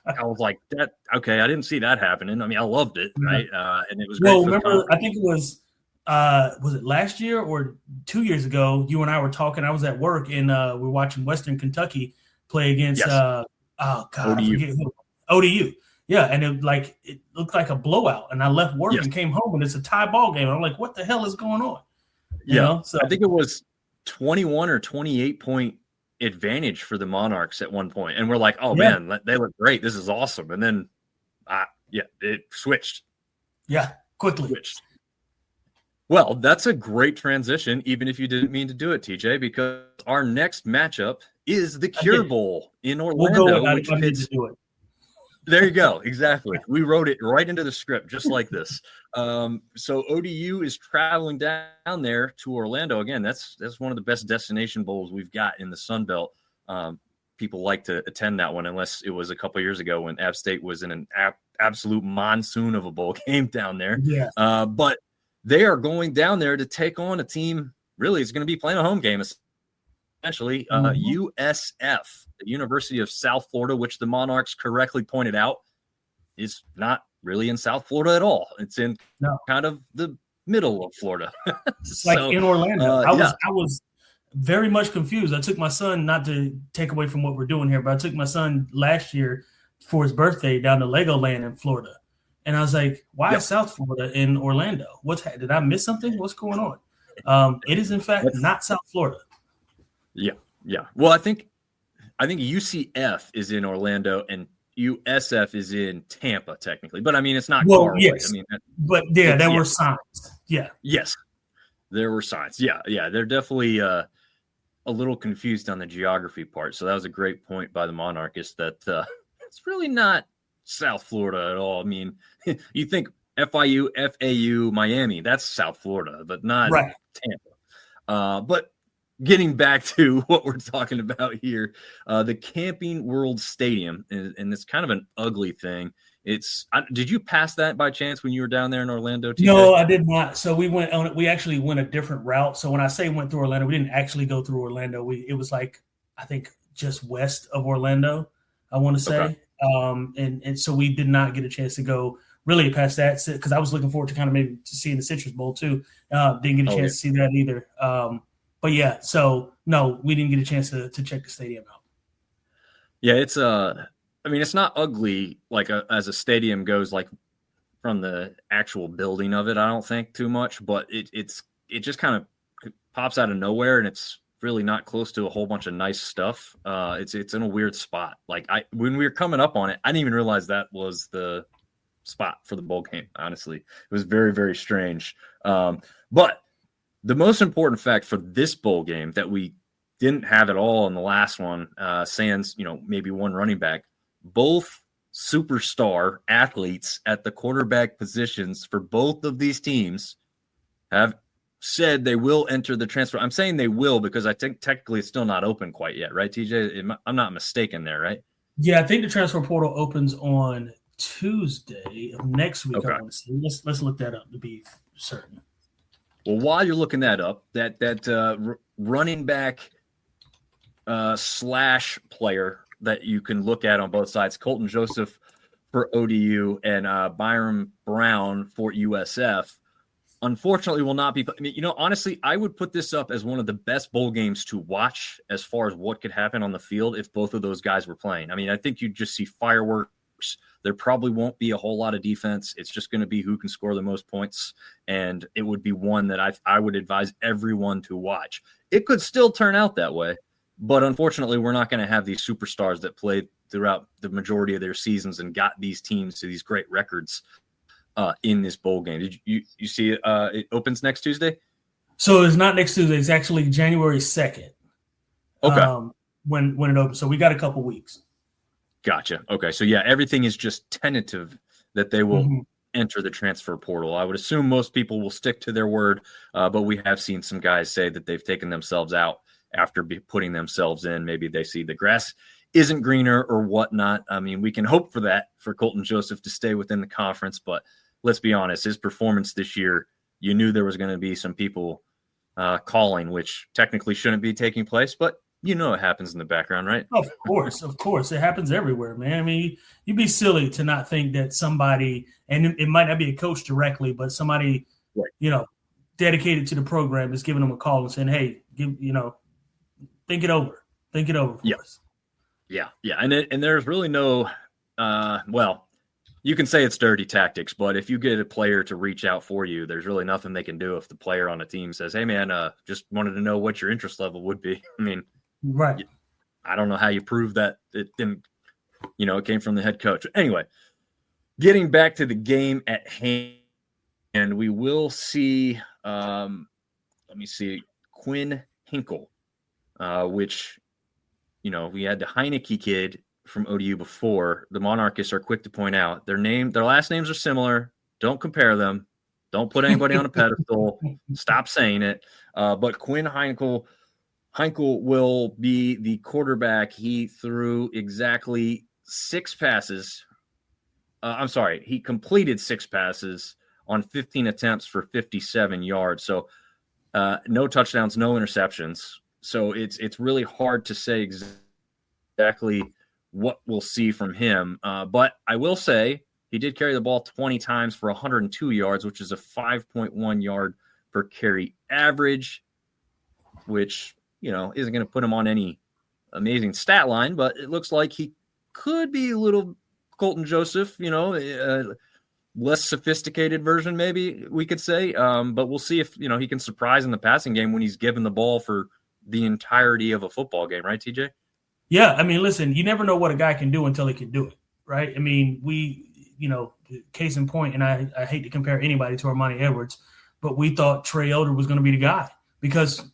S1: I was like, that. Okay, I didn't see that happening. I mean, I loved it, right? And it was great.
S2: Well, remember, I think it was it last year or 2 years ago? You and I were talking. I was at work and we were watching Western Kentucky play against ODU. Yeah, and it looked like a blowout. And I left work and came home, and it's a tie ball game. I'm like, what the hell is going on? You know? So
S1: I think it was 21 or 28 point advantage for the Monarchs at one point. And we're like, oh, man, they look great. This is awesome. And then, it switched.
S2: Yeah, quickly.
S1: Switched. Well, that's a great transition, even if you didn't mean to do it, TJ, because our next matchup is the Cure Bowl in Orlando.
S2: We'll go with to do it.
S1: There you go. Exactly. We wrote it right into the script, just like this. So ODU is traveling down there to Orlando. Again, that's one of the best destination bowls we've got in the sunbelt. People like to attend that one, unless it was a couple of years ago when App State was in an absolute monsoon of a bowl game down there.
S2: Yeah.
S1: But they are going down there to take on a team. Really, it's going to be playing a home game, essentially. USF, the University of South Florida, which the Monarchs correctly pointed out is not really in South Florida at all. It's in kind of the middle of Florida.
S2: In Orlando. I was very much confused. I took my son, not to take away from what we're doing here, but I took my son last year for his birthday down to Legoland in Florida. And I was like, why is South Florida in Orlando? Did I miss something? What's going on? It is, in fact, not South Florida.
S1: Yeah. Well, I think UCF is in Orlando and USF is in Tampa, technically. But, I mean, it's not far away. I mean,
S2: there were signs. Yeah.
S1: Yes, there were signs. Yeah. They're definitely a little confused on the geography part. So that was a great point by the Monarchists that it's really not South Florida at all. I mean, you think FIU, FAU, Miami, that's South Florida, but not Tampa. But getting back to what we're talking about here, the Camping World Stadium, and it's kind of an ugly thing. Did you pass that by chance when you were down there in Orlando? TJ?
S2: No, I did not. So we actually went a different route. So when I say went through Orlando, we didn't actually go through Orlando. It was like, I think just west of Orlando, I want to say.
S1: Okay.
S2: And so we did not get a chance to go really past that because I was looking forward to kind of maybe to seeing the Citrus Bowl too. Didn't get a chance to see that either. But yeah, so no, we didn't get a chance to check the stadium out.
S1: Yeah, it's it's not ugly like as a stadium goes, like from the actual building of it. I don't think too much, but it just kind of pops out of nowhere, and it's really not close to a whole bunch of nice stuff. It's in a weird spot. Like when we were coming up on it, I didn't even realize that was the spot for the bowl game. Honestly, it was very, very strange. But the most important fact for this bowl game that we didn't have at all in the last one, sans maybe one running back, both superstar athletes at the quarterback positions for both of these teams have said they will enter the transfer. I'm saying they will because I think technically it's still not open quite yet, right, TJ? I'm not mistaken there, right?
S2: Yeah, I think the transfer portal opens on Tuesday of next week.
S1: Okay.
S2: I want to see. Let's look that up to be certain.
S1: Well, while you're looking that up, that running back slash player that you can look at on both sides, Colton Joseph for ODU and Byron Brown for USF, unfortunately will not be. I mean, honestly, I would put this up as one of the best bowl games to watch as far as what could happen on the field if both of those guys were playing. I mean, I think you'd just see fireworks. There probably won't be a whole lot of defense. It's just going to be who can score the most points, and it would be one that I would advise everyone to watch. It could still turn out that way, but unfortunately, we're not going to have these superstars that played throughout the majority of their seasons and got these teams to these great records in this bowl game. Did you see it? It opens next Tuesday?
S2: So it's not next Tuesday. It's actually January 2nd.
S1: Okay.
S2: When it opens. So we got a couple weeks.
S1: Gotcha. Okay. So, yeah, everything is just tentative that they will enter the transfer portal. I would assume most people will stick to their word, but we have seen some guys say that they've taken themselves out after putting themselves in. Maybe they see the grass isn't greener or whatnot. I mean, we can hope for that for Colton Joseph to stay within the conference, but let's be honest, his performance this year, you knew there was going to be some people calling, which technically shouldn't be taking place, but it happens in the background, right?
S2: Of course. It happens everywhere, man. I mean, you'd be silly to not think that somebody, and it might not be a coach directly, but somebody,
S1: right,
S2: dedicated to the program is giving them a call and saying, hey, think it over. Think it over for us.
S1: Yeah. And there's really no, you can say it's dirty tactics, but if you get a player to reach out for you, there's really nothing they can do if the player on the team says, hey, man, just wanted to know what your interest level would be. I mean,
S2: right.
S1: I don't know how you prove that it didn't, it came from the head coach. Anyway, getting back to the game at hand, and we will see, let me see, Quinn Hinkle, which, we had the Heineke kid from ODU before. The Monarchists are quick to point out their last names are similar. Don't compare them. Don't put anybody on a pedestal. Stop saying it. But Quinn Hinkle will be the quarterback. He threw exactly 6 passes. He completed 6 passes on 15 attempts for 57 yards. So no touchdowns, no interceptions. So it's really hard to say exactly what we'll see from him. But I will say he did carry the ball 20 times for 102 yards, which is a 5.1 yard per carry average, which, isn't going to put him on any amazing stat line, but it looks like he could be a little Colton Joseph, less sophisticated version, maybe we could say. But we'll see if, he can surprise in the passing game when he's given the ball for the entirety of a football game, right, TJ?
S2: Yeah, I mean, listen, you never know what a guy can do until he can do it, right? I mean, case in point, and I hate to compare anybody to Armani Edwards, but we thought Trey Elder was going to be the guy because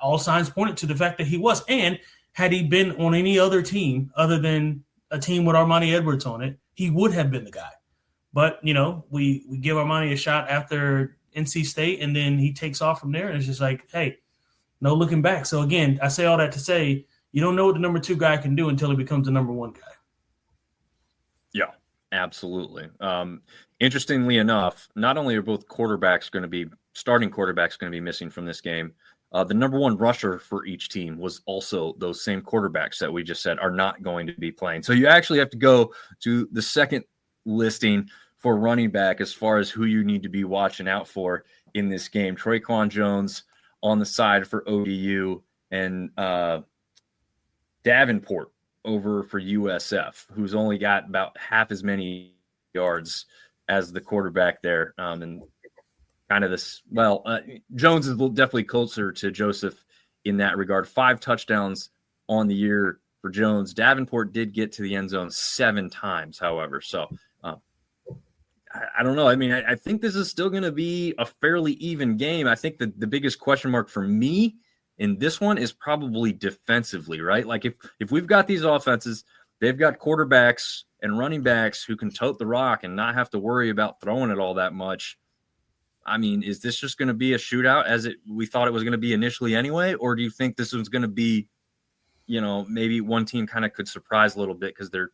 S2: all signs pointed to the fact that he was. And had he been on any other team other than a team with Armani Edwards on it, he would have been the guy. But, we give Armani a shot after NC State, and then he takes off from there, and it's just like, hey, no looking back. So, again, I say all that to say you don't know what the number 2 guy can do until he becomes the number 1 guy.
S1: Yeah, absolutely. Interestingly enough, not only are both starting quarterbacks going to be missing from this game, the number 1 rusher for each team was also those same quarterbacks that we just said are not going to be playing. So you actually have to go to the second listing for running back as far as who you need to be watching out for in this game. Traquan Jones on the side for ODU and Davenport over for USF, who's only got about half as many yards as the quarterback there. And kind of this, Jones is definitely closer to Joseph in that regard. 5 touchdowns on the year for Jones. Davenport did get to the end zone 7 times, however. So I don't know. I mean, I think this is still going to be a fairly even game. I think the biggest question mark for me in this one is probably defensively, right? Like if we've got these offenses, they've got quarterbacks and running backs who can tote the rock and not have to worry about throwing it all that much. I mean, is this just going to be a shootout as we thought it was going to be initially anyway? Or do you think this was going to be, maybe one team kind of could surprise a little bit because they're,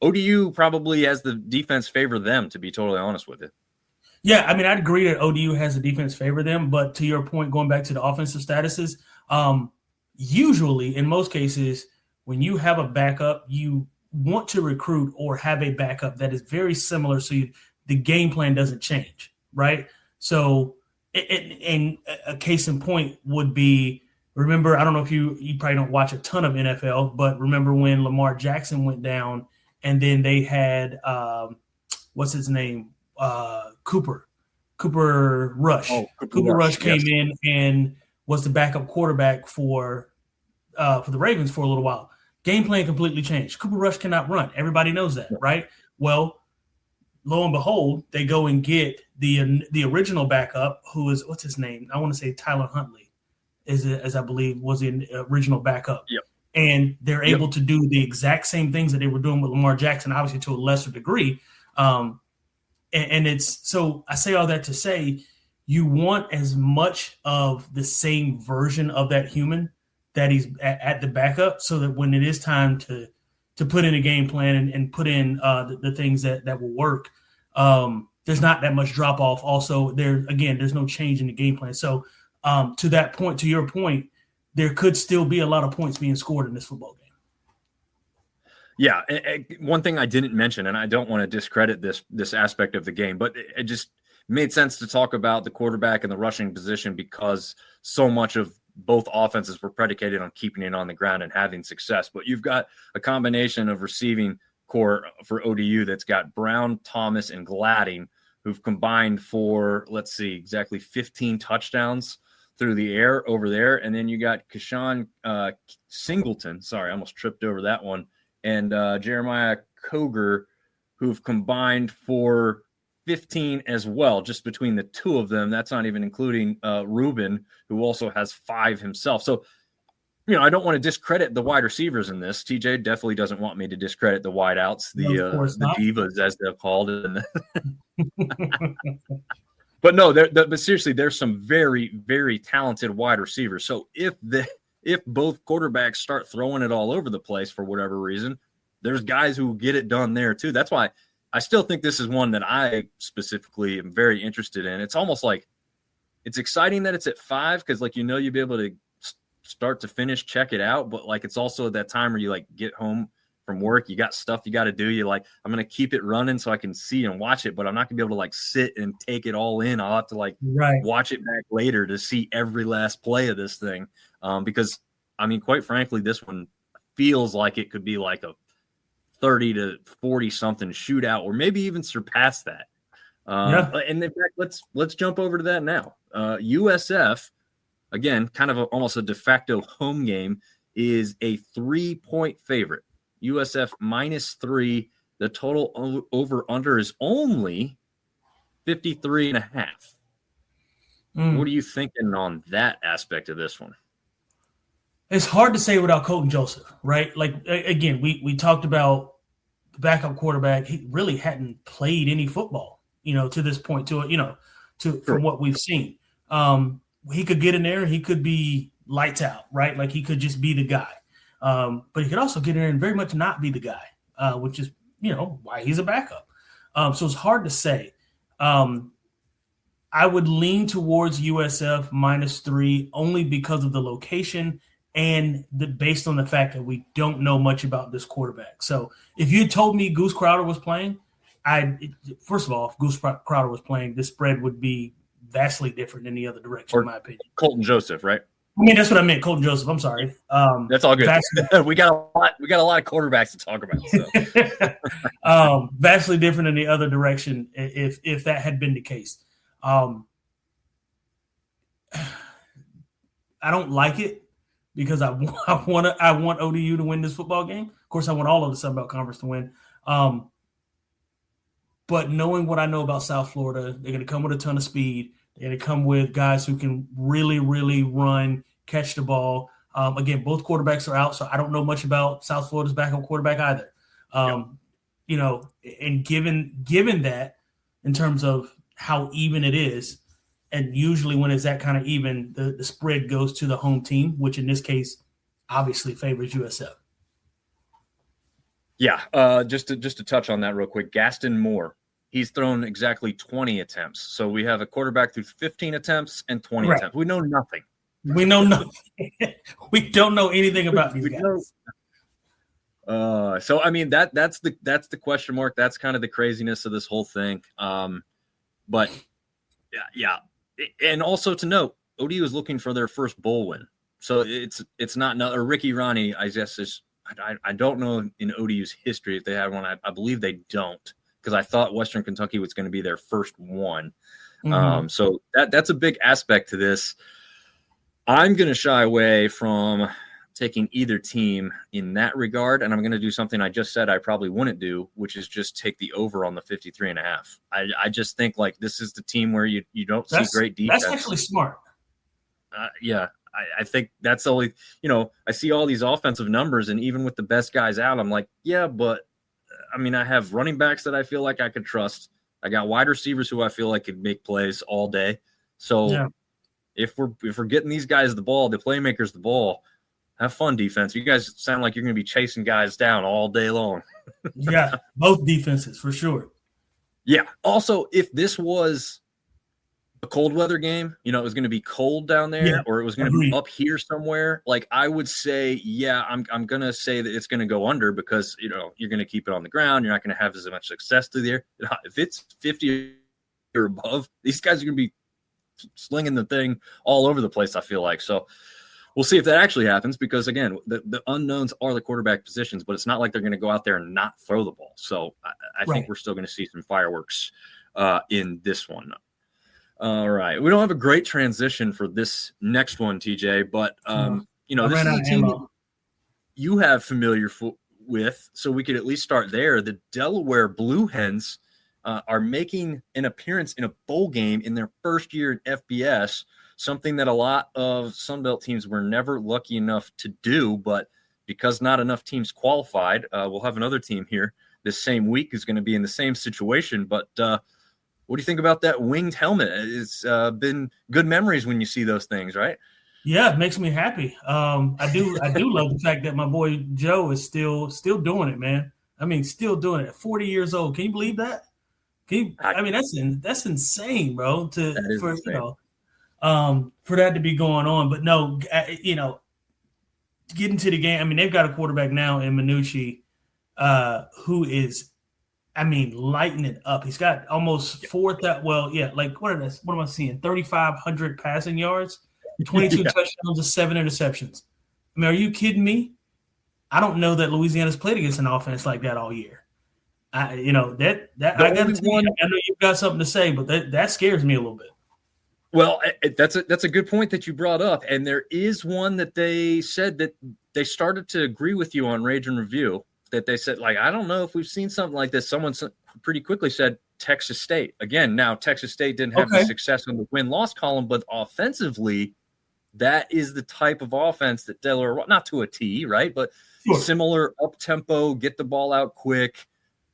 S1: ODU probably has the defense favor them, to be totally honest with you.
S2: Yeah, I mean, I'd agree that ODU has the defense favor them, but to your point, going back to the offensive statuses, usually in most cases, when you have a backup, you want to recruit or have a backup that is very similar so the game plan doesn't change, right? So, and a case in point would be, remember, I don't know if you probably don't watch a ton of NFL, but remember when Lamar Jackson went down and then they had, what's his name? Cooper Rush. Cooper Rush came in and was the backup quarterback for the Ravens for a little while. Game plan completely changed. Cooper Rush cannot run. Everybody knows that, right? Well, lo and behold, they go and get the original backup, who is, what's his name? I want to say Tyler Huntley, as I believe was the original backup.
S1: Yep.
S2: And they're able to do the exact same things that they were doing with Lamar Jackson, obviously to a lesser degree. And it's, so I say all that to say, you want as much of the same version of that human that he's at the backup, so that when it is time to put in a game plan and put in the things that will work, there's not that much drop off. Also, there's no change in the game plan. So to that point, to your point, there could still be a lot of points being scored in this football game.
S1: Yeah, one thing I didn't mention, and I don't want to discredit this aspect of the game, but it just made sense to talk about the quarterback and the rushing position because so much of both offenses were predicated on keeping it on the ground and having success. But you've got a combination of receiving core for ODU that's got Brown, Thomas, and Gladding, who've combined for, let's see, exactly 15 touchdowns through the air over there. And then you got Keshawn Singleton. Sorry, I almost tripped over that one. And Jeremiah Koger, who've combined for 15 as well, just between the two of them. That's not even including Ruben, who also has 5 himself. So, I don't want to discredit the wide receivers in this. TJ definitely doesn't want me to discredit the wideouts, the divas, as they're called. But no, but seriously, there's some very, very talented wide receivers. So if both quarterbacks start throwing it all over the place for whatever reason, there's guys who get it done there too. That's why I still think this is one that I specifically am very interested in. It's almost like it's exciting that it's at 5 because, you'll be able to start to finish, check it out. But it's also at that time where you get home from work, you got stuff you got to do. You're I'm going to keep it running so I can see and watch it, but I'm not going to be able to sit and take it all in. I'll have to watch it back later to see every last play of this thing. Because quite frankly, this one feels like it could be a 30 to 40 something shootout, or maybe even surpass that. And in fact, let's jump over to that now. USF, again, kind of almost a de facto home game, is a 3-point favorite. USF -3. The total over under is only 53.5. What are you thinking on that aspect of this one?
S2: It's hard to say without Colton Joseph, right? Again, we talked about the backup quarterback. He really hadn't played any football, to this point, from what we've seen. He could get in there. He could be lights out, right? He could just be the guy. But he could also get in there and very much not be the guy, which is, why he's a backup. So it's hard to say. I would lean towards USF -3 only because of the location and based on the fact that we don't know much about this quarterback. So if you told me Goose Crowder was playing, first of all, if Goose Crowder was playing, this spread would be vastly different in the other direction, in my opinion.
S1: Colton Joseph, right?
S2: That's what I meant. Colton Joseph. I'm sorry.
S1: That's all good. We got a lot of quarterbacks to talk about. So.
S2: Vastly different in the other direction if that had been the case. I don't like it because I want ODU to win this football game. Of course, I want all of the Sunbelt Conference to win. But knowing what I know about South Florida, they're going to come with a ton of speed. They're going to come with guys who can really, really run, catch the ball. Again, both quarterbacks are out, so I don't know much about South Florida's backup quarterback either. And given that, in terms of how even it is. And usually when it's that kind of even, the spread goes to the home team, which in this case obviously favors USF.
S1: Yeah, just to touch on that real quick, Gaston Moore, he's thrown exactly 20 attempts. So we have a quarterback through 15 attempts and 20 attempts. We know nothing.
S2: We know nothing. We don't know anything about these guys.
S1: So I mean that's the question mark. That's kind of the craziness of this whole thing. But yeah. And also to note, ODU is looking for their first bowl win. So it's not or Ricky Ronnie, I guess is I don't know in ODU's history if they have one. I believe they don't, because I thought Western Kentucky was going to be their first one. Mm-hmm. So that's a big aspect to this. I'm going to shy away from taking either team in that regard, and I'm going to do something I just said I probably wouldn't do, which is just take the over on the 53.5. I just think like this is the team where you don't see great defense.
S2: That's actually smart.
S1: Yeah. I think that's only, I see all these offensive numbers, and even with the best guys out, I'm like, yeah, but I mean, I have running backs that I feel like I could trust. I got wide receivers who I feel like could make plays all day. So if we're getting these guys the ball, the playmakers the ball, have fun, defense. You guys sound like you're going to be chasing guys down all day long.
S2: Yeah, both defenses for sure.
S1: Yeah. Also, if this was a cold weather game, it was going to be cold down there, or it was going to be up here somewhere, like I would say, I'm going to say that it's going to go under, because, you're going to keep it on the ground. You're not going to have as much success through there. If it's 50 or above, these guys are going to be slinging the thing all over the place, I feel like. So we'll see if that actually happens, because, again, the unknowns are the quarterback positions, but it's not like they're going to go out there and not throw the ball. So I think we're still going to see some fireworks in this one. All right. We don't have a great transition for this next one, TJ, but, this is a team you have familiar with, so we could at least start there. The Delaware Blue Hens are making an appearance in a bowl game in their first year in FBS, something that a lot of Sunbelt teams were never lucky enough to do, but because not enough teams qualified, we'll have another team here this same week who's going to be in the same situation, but what do you think about that winged helmet? It's been good memories when you see those things, right?
S2: Yeah, it makes me happy. I do love the fact that my boy Joe is still doing it, man. I mean, still doing it at 40 years old. Can you believe that? I mean, that's insane, bro. For that to be going on. But no, getting to the game. I mean, they've got a quarterback now in Minucci, who is, lighting it up. He's got almost 4,000. Well, yeah, like what am I seeing? 3,500 passing yards, 22 touchdowns, and 7 interceptions. I mean, are you kidding me? I don't know that Louisiana's played against an offense like that all year. I got to tell you, I know you've got something to say, but that scares me a little bit.
S1: Well, that's a good point that you brought up, and there is one that they said that they started to agree with you on Rage and Review. That they said, like, I don't know if we've seen something like this. Someone pretty quickly said Texas State. Again, now Texas State didn't have the success on the win-loss column, but offensively, that is the type of offense that Delaware, not to a T, right? But similar up-tempo, get the ball out quick.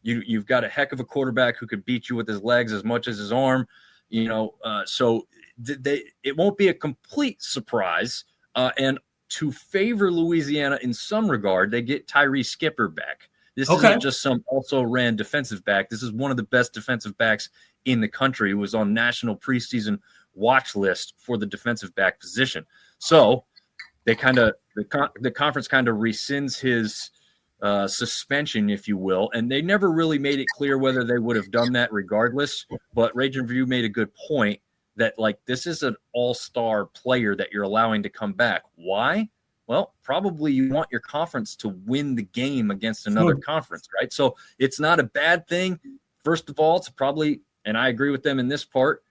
S1: You've got a heck of a quarterback who could beat you with his legs as much as his arm. So it won't be a complete surprise. And to favor Louisiana in some regard, they get Tyree Skipper back. This isn't just some also-ran defensive back. This is one of the best defensive backs in the country, who was on national preseason watch list for the defensive back position. So the conference kind of rescinds his suspension, if you will, and they never really made it clear whether they would have done that regardless. But Rage and Review made a good point that, like, this is an all-star player that you're allowing to come back. Why? Well, probably you want your conference to win the game against another conference, right? So it's not a bad thing. First of all, it's probably, and I agree with them in this part,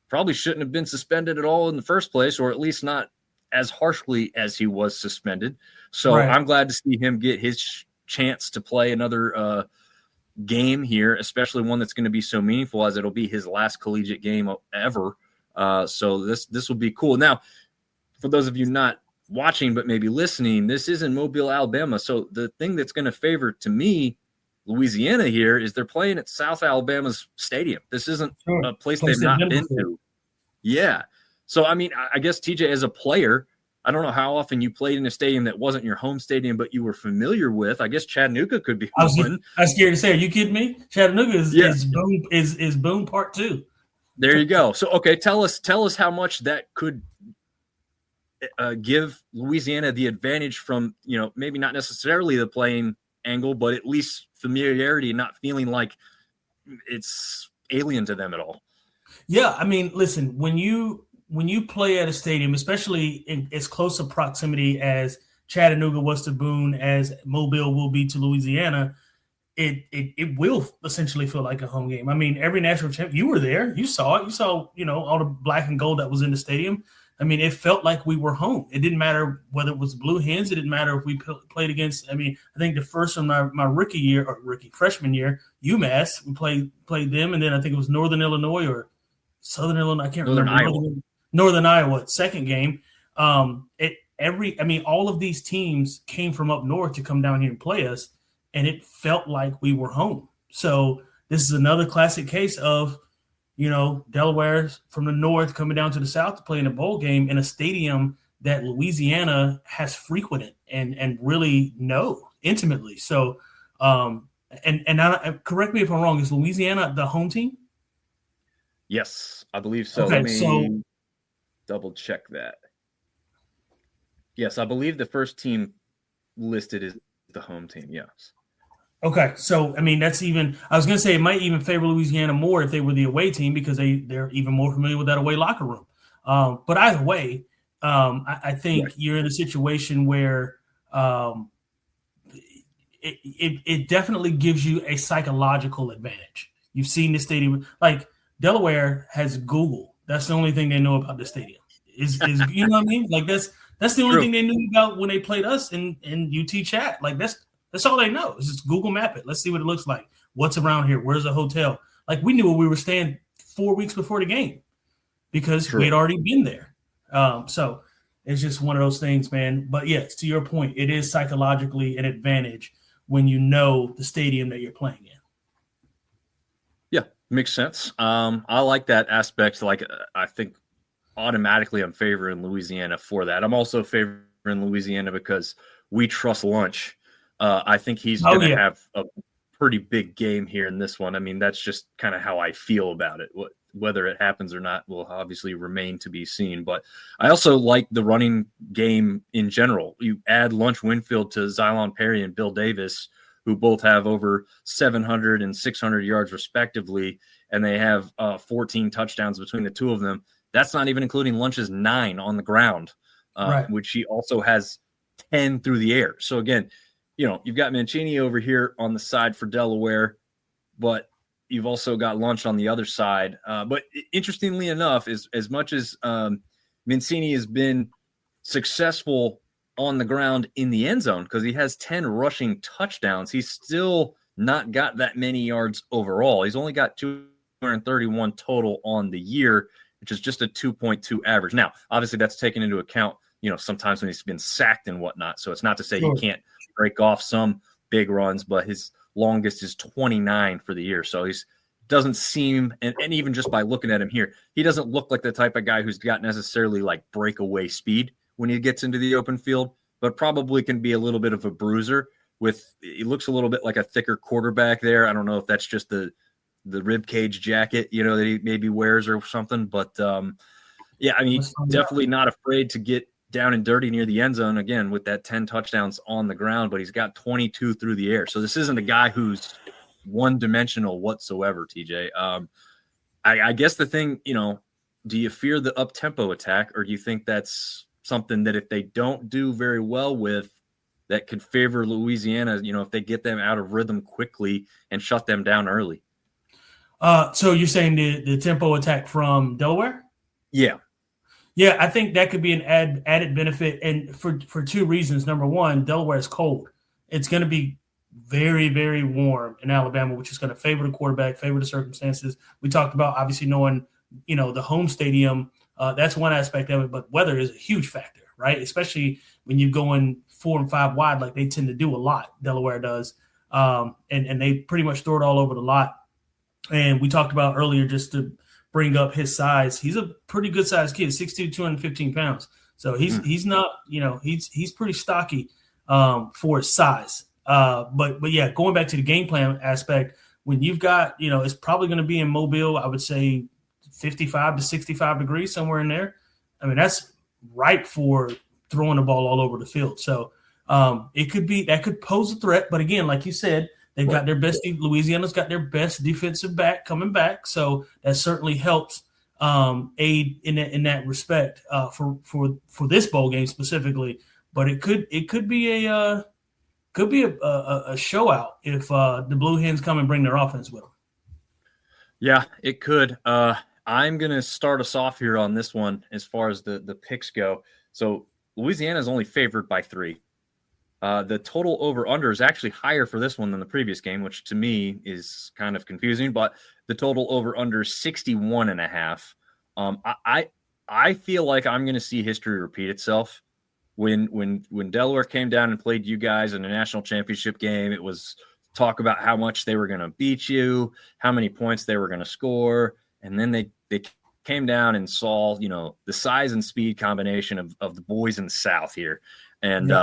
S1: probably shouldn't have been suspended at all in the first place, or at least not as harshly as he was suspended. So I'm glad to see him get his chance to play another game here, especially one that's going to be so meaningful, as it'll be his last collegiate game ever. So this will be cool. Now, for those of you not watching but maybe listening, this is in Mobile, Alabama. So the thing that's going to favor to me Louisiana here is they're playing at South Alabama's stadium. This isn't a place they've not been to. Yeah. So, I mean, I guess, TJ, as a player, I don't know how often you played in a stadium that wasn't your home stadium, but you were familiar with. I guess Chattanooga could be one.
S2: I was scared to say, are you kidding me? Chattanooga is Boone Part 2.
S1: There you go. So, okay, tell us how much that could give Louisiana the advantage from, maybe not necessarily the playing angle, but at least familiarity and not feeling like it's alien to them at all.
S2: Yeah, I mean, listen, when you play at a stadium, especially in as close a proximity as Chattanooga was to Boone, as Mobile will be to Louisiana, it will essentially feel like a home game. I mean, every national champion, you were there, you saw it, all the black and gold that was in the stadium. I mean, it felt like we were home. It didn't matter whether it was Blue Hens. It didn't matter if we played against. I mean, I think the first of my freshman year, UMass, we played them, and then I think it was Northern Illinois or Southern Illinois. I can't remember. Northern Iowa, second game. All of these teams came from up north to come down here and play us, and it felt like we were home. So this is another classic case of, Delaware from the north coming down to the south to play in a bowl game in a stadium that Louisiana has frequented and really know intimately. So, correct me if I'm wrong, is Louisiana the home team?
S1: Yes, I believe so.
S2: Okay,
S1: Let me double check that. Yes, I believe the first team listed is the home team. Yes.
S2: Okay, so I mean I was going to say it might even favor Louisiana more if they were the away team because they're even more familiar with that away locker room. But either way, I think you're in a situation where it definitely gives you a psychological advantage. You've seen the stadium, like Delaware has Google. That's the only thing they know about the stadium. Is you know what I mean? Like that's the only thing they knew about when they played us in UT Chat. Like that's all they know. Is just Google Map it. Let's see what it looks like. What's around here? Where's the hotel? Like we knew where we were staying 4 weeks before the game because we had already been there. So it's just one of those things, man. But yes, to your point, it is psychologically an advantage when you know the stadium that you're playing in.
S1: Yeah, makes sense. I like that aspect. Like I think automatically I'm favoring Louisiana for that. I'm also favoring Louisiana because we trust Lunch. I think he's going to have a pretty big game here in this one. I mean, that's just kind of how I feel about it. Whether it happens or not will obviously remain to be seen. But I also like the running game in general. You add Lunch Winfield to Xylon Perry and Bill Davis, who both have over 700 and 600 yards respectively, and they have 14 touchdowns between the two of them. That's not even including Lunch's 9 on the ground, which he also has 10 through the air. So again, you've got Mancini over here on the side for Delaware, but you've also got Lunch on the other side. But interestingly enough, as much as Mancini has been successful on the ground in the end zone because he has 10 rushing touchdowns, he's still not got that many yards overall. He's only got 231 total on the year, which is just a 2.2 average. Now, obviously that's taken into account, sometimes when he's been sacked and whatnot. So it's not to say he can't break off some big runs, but his longest is 29 for the year. So he doesn't seem, and even just by looking at him here, he doesn't look like the type of guy who's got necessarily like breakaway speed when he gets into the open field, but probably can be a little bit of a bruiser. He looks a little bit like a thicker quarterback there. I don't know if that's just the rib cage jacket, that he maybe wears or something, but he's definitely not afraid to get down and dirty near the end zone again with that 10 touchdowns on the ground, but he's got 22 through the air. So this isn't a guy who's one-dimensional whatsoever, TJ. I guess the thing, do you fear the up-tempo attack, or do you think that's something that if they don't do very well with, that could favor Louisiana, if they get them out of rhythm quickly and shut them down early?
S2: So you're saying the tempo attack from Delaware?
S1: Yeah.
S2: Yeah, I think that could be an added benefit, and for two reasons. Number one, Delaware is cold. It's going to be very, very warm in Alabama, which is going to favor the quarterback, favor the circumstances. We talked about obviously knowing, the home stadium. That's one aspect of it, but weather is a huge factor, right? Especially when you're going 4 and 5 wide, like they tend to do a lot. Delaware does. and they pretty much throw it all over the lot. And we talked about earlier, just to bring up his size. He's a pretty good sized kid, 6'2", 215 pounds. So he's not, he's pretty stocky for his size. But yeah, going back to the game plan aspect, when you've got, it's probably going to be in Mobile, I would say 55 to 65 degrees, somewhere in there. I mean, that's ripe for throwing the ball all over the field. So that could pose a threat. But again, like you said, they've got their best. Louisiana's got their best defensive back coming back, so that certainly helps aid in that respect for this bowl game specifically. But it could be a show out if the Blue Hens come and bring their offense with them.
S1: Yeah, it could. I'm going to start us off here on this one as far as the picks go. So Louisiana is only favored by 3. The total over-under is actually higher for this one than the previous game, which to me is kind of confusing, but the total over-under is 61.5. I feel like I'm going to see history repeat itself. When Delaware came down and played you guys in a national championship game, it was talk about how much they were going to beat you, how many points they were going to score, and then they came down and saw, the size and speed combination of the boys in the South here. And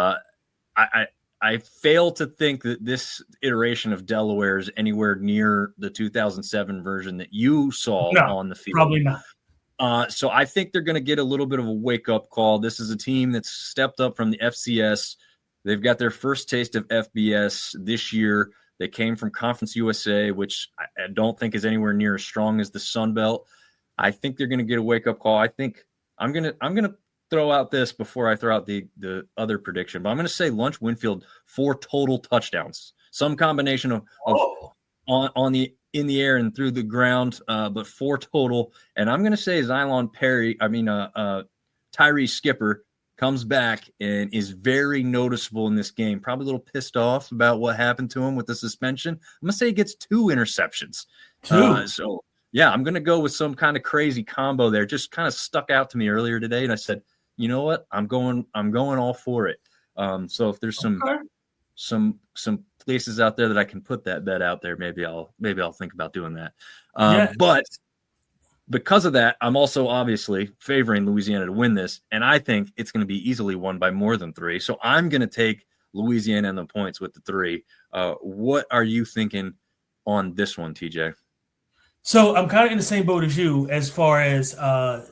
S1: I fail to think that this iteration of Delaware is anywhere near the 2007 version that you saw on the field.
S2: Probably not.
S1: So I think they're going to get a little bit of a wake-up call. This is a team that's stepped up from the FCS. They've got their first taste of FBS this year. They came from Conference USA, which I don't think is anywhere near as strong as the sunbelt. I think they're going to get a wake-up call. I think I'm going to throw out this before I throw out the other prediction, but I'm going to say Lunch Winfield 4 total touchdowns, some combination of in the air and through the ground, but 4 total. And I'm going to say Tyree Skipper comes back and is very noticeable in this game. Probably a little pissed off about what happened to him with the suspension. I'm going to say he gets 2 interceptions.
S2: 2.
S1: So yeah, I'm going to go with some kind of crazy combo there. Just kind of stuck out to me earlier today, and I said, you know what? I'm going all for it. So if there's some places out there that I can put that bet out there, maybe I'll think about doing that. But because of that, I'm also obviously favoring Louisiana to win this, and I think it's going to be easily won by more than 3. So I'm going to take Louisiana and the points with the 3. What are you thinking on this one, TJ?
S2: So I'm kind of in the same boat as you as far as the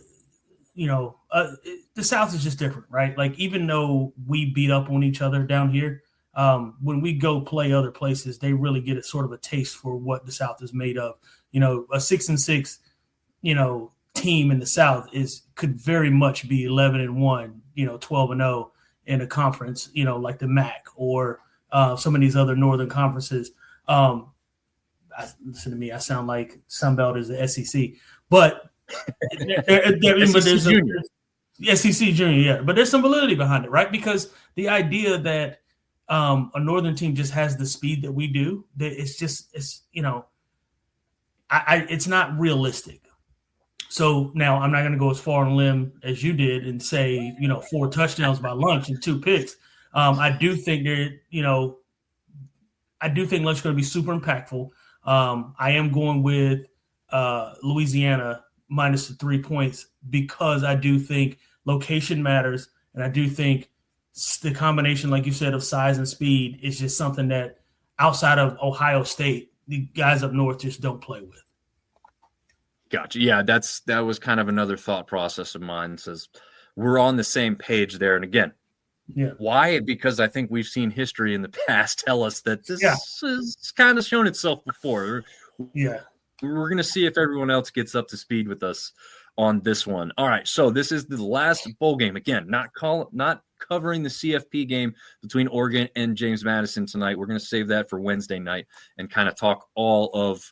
S2: South is just different, right? Like, even though we beat up on each other down here, when we go play other places, they really get a sort of a taste for what the South is made of. A 6-6, team in the South could very much be 11-1, 12-0 in a conference, like the MAC or some of these other northern conferences. Listen to me, I sound like Sunbelt is the SEC, but there's Junior. SEC Junior, yeah. But there's some validity behind it, right? Because the idea that a northern team just has the speed that we do, that it's not realistic. So now I'm not going to go as far on a limb as you did and say, 4 touchdowns by Lunch and 2 picks. I do think Lunch is going to be super impactful. I am going with Louisiana minus the 3 points because I do think location matters, and I do think the combination, like you said, of size and speed is just something that outside of Ohio State, the guys up north just don't play with.
S1: Gotcha. Yeah, that was kind of another thought process of mine. It says we're on the same page there. And again, why? Because I think we've seen history in the past tell us that this has kind of shown itself before.
S2: Yeah.
S1: We're going to see if everyone else gets up to speed with us on this one. All right, so this is the last bowl game. Again, not covering the CFP game between Oregon and James Madison tonight. We're going to save that for Wednesday night and kind of talk all of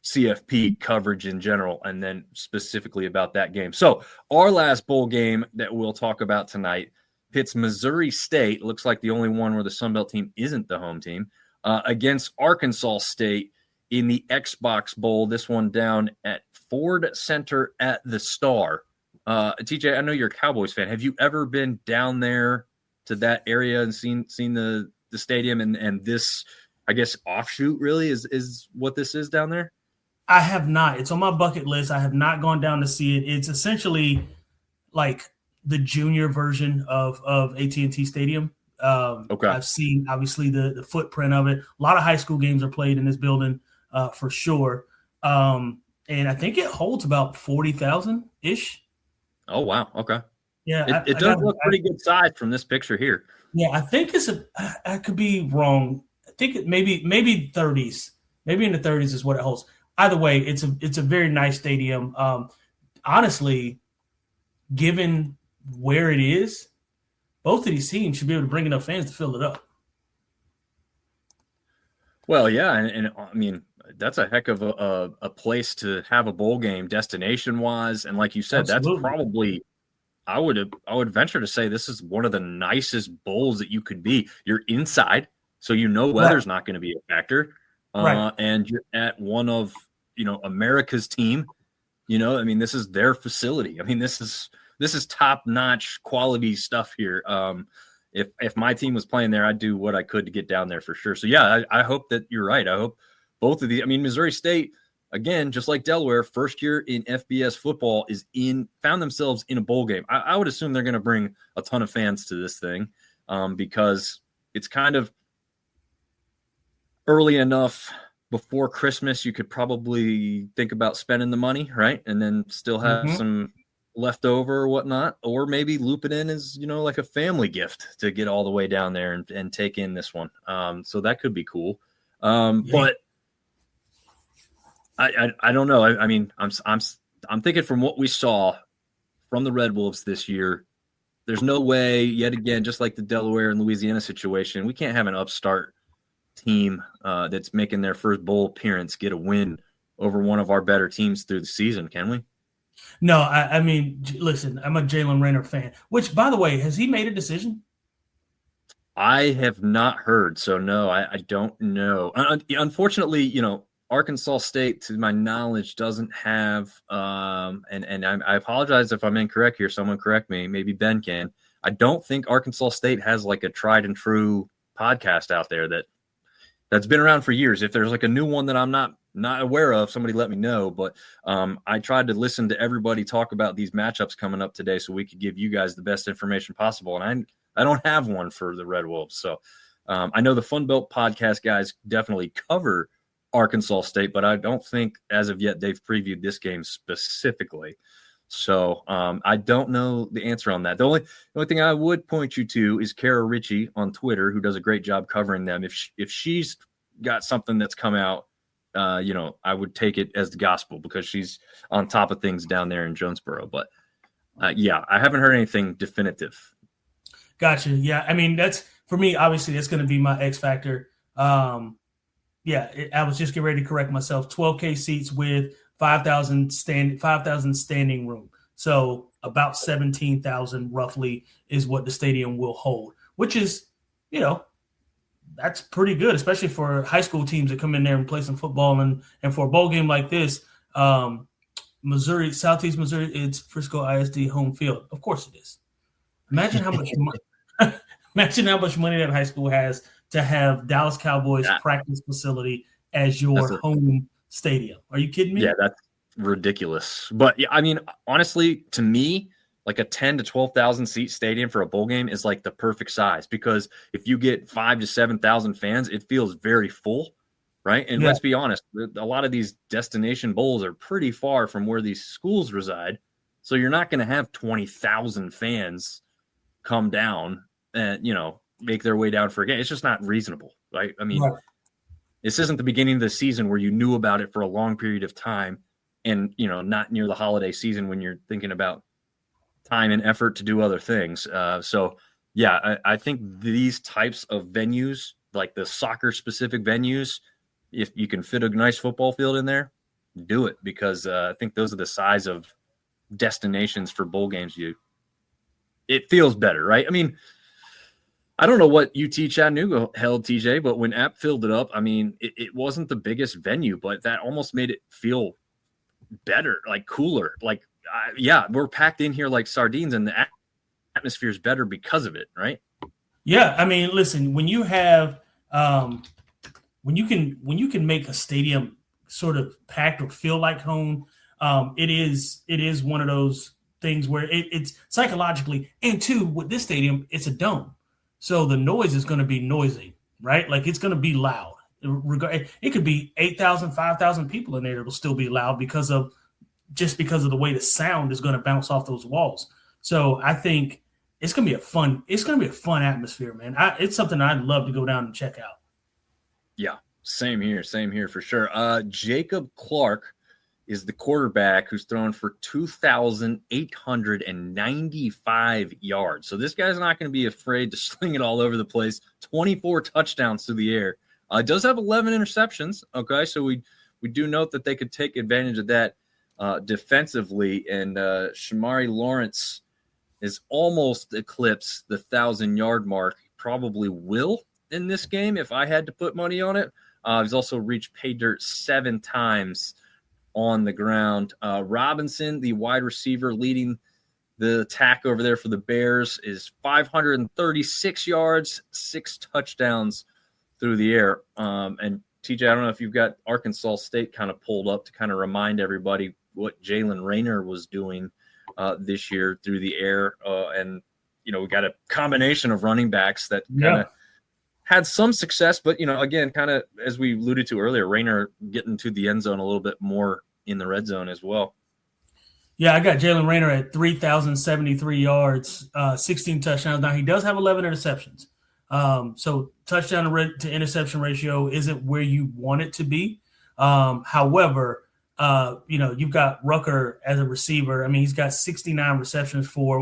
S1: CFP coverage in general, and then specifically about that game. So our last bowl game that we'll talk about tonight pits Missouri State. Looks like the only one where the Sunbelt team isn't the home team, against Arkansas State in the Xbox Bowl. This one down at Ford Center at the Star. TJ, I know you're a Cowboys fan. Have you ever been down there to that area and seen the the stadium and this, I guess, offshoot really is what this is down there?
S2: I have not. It's on my bucket list. I have not gone down to see it. It's essentially like the junior version of AT&T Stadium.
S1: Okay.
S2: I've seen obviously the footprint of it. A lot of high school games are played in this building for sure. And I think it holds about 40,000 ish.
S1: Oh, wow. Okay.
S2: Yeah.
S1: It does look pretty good size from this picture here.
S2: Yeah. I think I could be wrong. I think it maybe 30s, maybe in the 30s is what it holds. Either way, it's a very nice stadium. Honestly, given where it is, both of these teams should be able to bring enough fans to fill it up.
S1: Well, yeah, and I mean that's a heck of a place to have a bowl game destination wise, and like you said,
S2: Absolutely.
S1: that's probably I would venture to say this is one of the nicest bowls that you could be. You're inside, so weather's not going to be a factor,
S2: Right.
S1: and you're at one of America's team. I mean, this is their facility. I mean, this is top notch quality stuff here. If my team was playing there, I'd do what I could to get down there for sure. So yeah, I hope that you're right. I hope both of these. I mean, Missouri State, again, just like Delaware, first year in FBS football found themselves in a bowl game. I would assume they're going to bring a ton of fans to this thing because it's kind of early enough before Christmas. You could probably think about spending the money, right? And then still have some leftover or whatnot, or maybe loop it in as like a family gift to get all the way down there and take in this one. So that could be cool. But I don't know. I mean, I'm thinking from what we saw from the Red Wolves this year, there's no way yet again, just like the Delaware and Louisiana situation, we can't have an upstart team that's making their first bowl appearance get a win over one of our better teams through the season, can we?
S2: No, I mean, listen, I'm a Jalen Raynor fan, which, by the way, has he made a decision?
S1: I have not heard. So, no, I don't know. Unfortunately, Arkansas State, to my knowledge, doesn't have and I apologize if I'm incorrect here. Someone correct me. Maybe Ben can. I don't think Arkansas State has like a tried and true podcast out there that's been around for years. If there's like a new one that I'm not aware of, somebody let me know. But I tried to listen to everybody talk about these matchups coming up today so we could give you guys the best information possible. And I don't have one for the Red Wolves. So I know the Sunbelt podcast guys definitely cover Arkansas State, but I don't think as of yet they've previewed this game specifically. So I don't know the answer on that. The only thing I would point you to is Kara Ritchie on Twitter, who does a great job covering them. If she's got something that's come out, I would take it as the gospel because she's on top of things down there in Jonesboro. But yeah, I haven't heard anything definitive.
S2: Gotcha. Yeah, I mean that's for me. Obviously, that's going to be my X factor. I was just getting ready to correct myself. 12K seats with 5,000 standing room. So about 17,000 roughly is what the stadium will hold, which is, that's pretty good, especially for high school teams that come in there and play some football. And for a bowl game like this, Missouri, Southeast Missouri, it's Frisco ISD home field. Of course it is. Imagine how much money that high school has to have Dallas Cowboys practice facility as your home stadium. Are you kidding me?
S1: Yeah, that's ridiculous. But yeah, I mean, honestly, to me, like a 10 to 12,000 seat stadium for a bowl game is like the perfect size because if you get 5,000 to 7,000 fans, it feels very full, right? And let's be honest, a lot of these destination bowls are pretty far from where these schools reside. So you're not going to have 20,000 fans come down and, make their way down for a game. It's just not reasonable, right? I mean, This isn't the beginning of the season where you knew about it for a long period of time and, not near the holiday season when you're thinking about time and effort to do other things. So, yeah, I think these types of venues, like the soccer-specific venues, if you can fit a nice football field in there, do it because I think those are the size of destinations for bowl games. It feels better, right? I mean, I don't know what UT Chattanooga held, TJ, but when App filled it up, I mean, it wasn't the biggest venue, but that almost made it feel better, like cooler. Like, we're packed in here like sardines, and the atmosphere is better because of it, right?
S2: Yeah, I mean, listen, when you have when you can make a stadium sort of packed or feel like home, it is one of those things where it's psychologically, and two, with this stadium, it's a dome, so the noise is going to be noisy, right? Like it's going to be loud. It could be 8,000, 5,000 people in there. It'll still be loud because of the way the sound is going to bounce off those walls. So I think it's going to be a fun atmosphere, man. It's something I'd love to go down and check out.
S1: Yeah, same here for sure. Jacob Clark is the quarterback who's thrown for 2,895 yards. So this guy's not going to be afraid to sling it all over the place. 24 touchdowns through the air. Does have 11 interceptions. Okay, so we do note that they could take advantage of that defensively. And Shamari Lawrence is almost eclipsed the 1,000-yard mark. Probably will in this game if I had to put money on it. He's also reached pay dirt 7 times on the ground. Robinson, the wide receiver leading the attack over there for the Bears, is 536 yards, 6 touchdowns through the air. And TJ, I don't know if you've got Arkansas State kind of pulled up to kind of remind everybody what Jalen Rayner was doing this year through the air. And, we got a combination of running backs that kind of had some success, but, again, kind of as we alluded to earlier, Rayner getting to the end zone a little bit more in the red zone as well.
S2: Yeah, I got Jalen Rayner at 3,073 yards, 16 touchdowns. Now, he does have 11 interceptions. So touchdown to interception ratio isn't where you want it to be. However, you've got Rucker as a receiver. I mean, he's got 69 receptions for,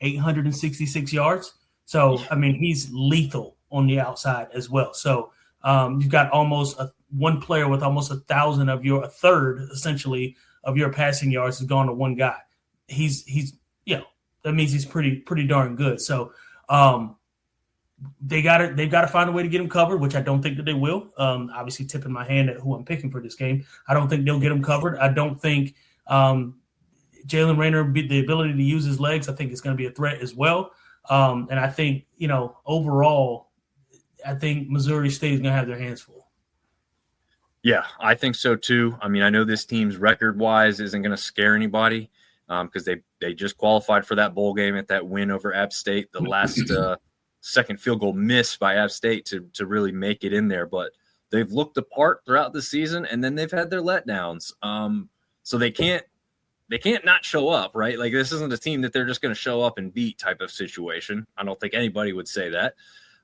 S2: 866 yards. So, I mean, he's lethal on the outside as well. So you've got almost one player with almost 1,000 of a third essentially of your passing yards has gone to one guy. He's that means he's pretty darn good. So they've got to find a way to get him covered, which I don't think that they will. Obviously tipping my hand at who I'm picking for this game. I don't think they'll get him covered. I don't think Jalen Rayner, the ability to use his legs, I think is going to be a threat as well. And I think, overall, I think Missouri State is going to have their hands full.
S1: Yeah, I think so too. I mean, I know this team's record-wise isn't going to scare anybody because they just qualified for that bowl game at that win over App State, the last second field goal miss by App State to really make it in there. But they've looked apart throughout the season, and then they've had their letdowns. So they can't not show up, right? Like, this isn't a team that they're just going to show up and beat type of situation. I don't think anybody would say that.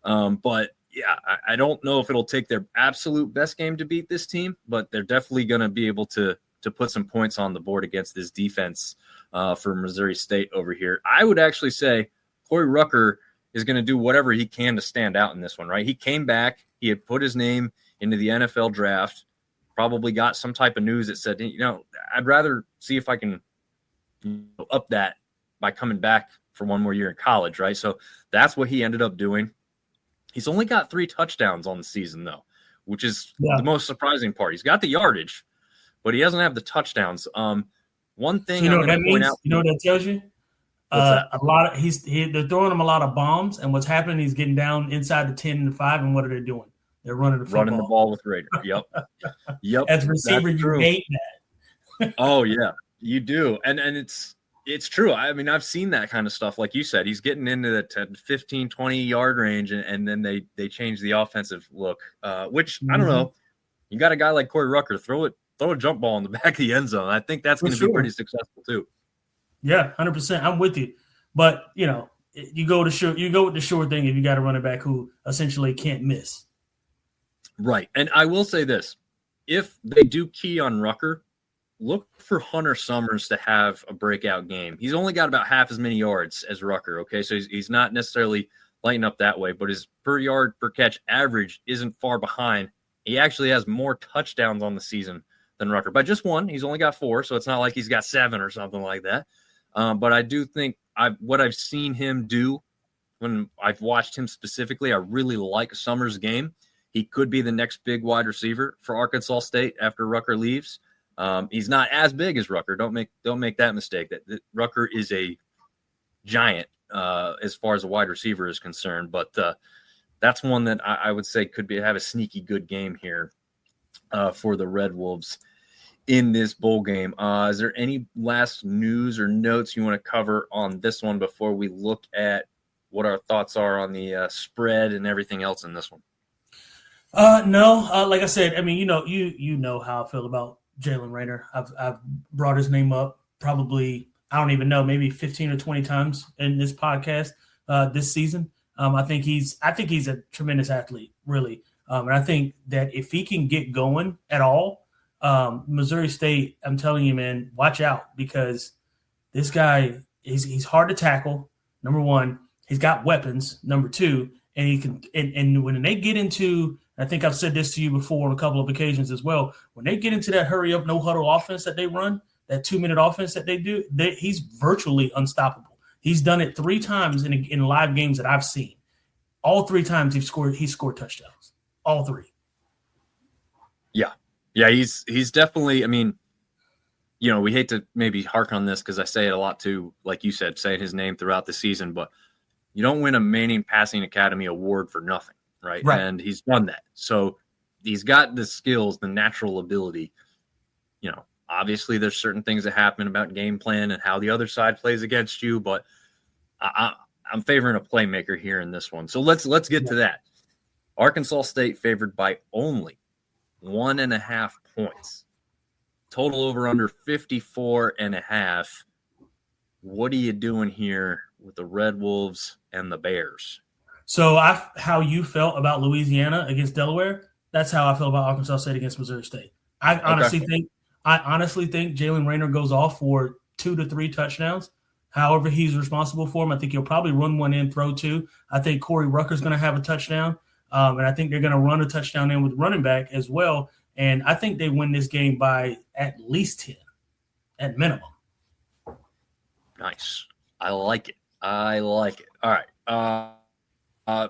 S1: But yeah, I don't know if it'll take their absolute best game to beat this team, but they're definitely going to be able to put some points on the board against this defense for Missouri State over here. I would actually say Corey Rucker is going to do whatever he can to stand out in this one, right? He came back. He had put his name into the NFL draft, probably got some type of news that said, I'd rather see if I can up that by coming back for one more year in college, right? So that's what he ended up doing. He's only got 3 touchdowns on the season, though, which is the most surprising part. He's got the yardage, but he doesn't have the touchdowns. One thing
S2: I'm going to point out. You know what that tells you?
S1: A
S2: lot of they're throwing him a lot of bombs, and what's happening? He's getting down inside the 10 and 5, and what are they doing? They're running the
S1: ball with Raider. Yep.
S2: As a receiver, you hate that.
S1: Oh yeah, you do, and it's true. I mean, I've seen that kind of stuff. Like you said, he's getting into the 10, 15, 20-yard range, and then they change the offensive look, which I don't know. You got a guy like Corey Rucker, throw a jump ball in the back of the end zone. I think that's going to be pretty successful too.
S2: Yeah, 100%. I'm with you. But, you go with the sure thing if you got a running back who essentially can't miss.
S1: Right. And I will say this. If they do key on Rucker, look for Hunter Summers to have a breakout game. He's only got about half as many yards as Rucker, okay? So he's not necessarily lighting up that way, but his per yard per catch average isn't far behind. He actually has more touchdowns on the season than Rucker. By just 1, he's only got 4, so it's not like he's got 7 or something like that. But I do think what I've seen him do when I've watched him specifically, I really like Summers' game. He could be the next big wide receiver for Arkansas State after Rucker leaves. He's not as big as Rucker. Don't make that mistake. That Rucker is a giant as far as a wide receiver is concerned. But that's one that I would say could have a sneaky good game here for the Red Wolves in this bowl game. Is there any last news or notes you want to cover on this one before we look at what our thoughts are on the spread and everything else in this one?
S2: No, like I said, I mean, you know how I feel about Jalen Rayner. I've brought his name up probably, I don't even know, maybe 15 or 20 times in this podcast this season. I think he's a tremendous athlete, really. And I think that if he can get going at all, Missouri State, I'm telling you, man, watch out, because this guy he's hard to tackle. Number one, he's got weapons. Number two, and he can and when they get into, I think I've said this to you before on a couple of occasions as well, when they get into that hurry up, no huddle offense that they run, that 2-minute offense that they do, he's virtually unstoppable. He's done it 3 times in live games that I've seen. All 3 times he scored touchdowns. All 3.
S1: Yeah, he's definitely, I mean, you know, we hate to maybe hark on this because I say it a lot too, like you said, saying his name throughout the season, but you don't win a Manning Passing Academy award for nothing, right? And he's done that. So he's got the skills, the natural ability. You know, obviously there's certain things that happen about game plan and how the other side plays against you, but I'm favoring a playmaker here in this one. So let's get to that. Arkansas State favored by only 1.5 points. Total over under 54.5. What are you doing here with the Red Wolves and the Bears?
S2: So how you felt about Louisiana against Delaware, that's how I feel about Arkansas State against Missouri State. I honestly think Jalen Rayner goes off for 2 to 3 touchdowns. However he's responsible for them, I think he'll probably run one in, throw 2. I think Corey Rucker's going to have a touchdown. And I think they're going to run a touchdown in with running back as well. And I think they win this game by at least 10, at minimum.
S1: Nice. I like it. All right.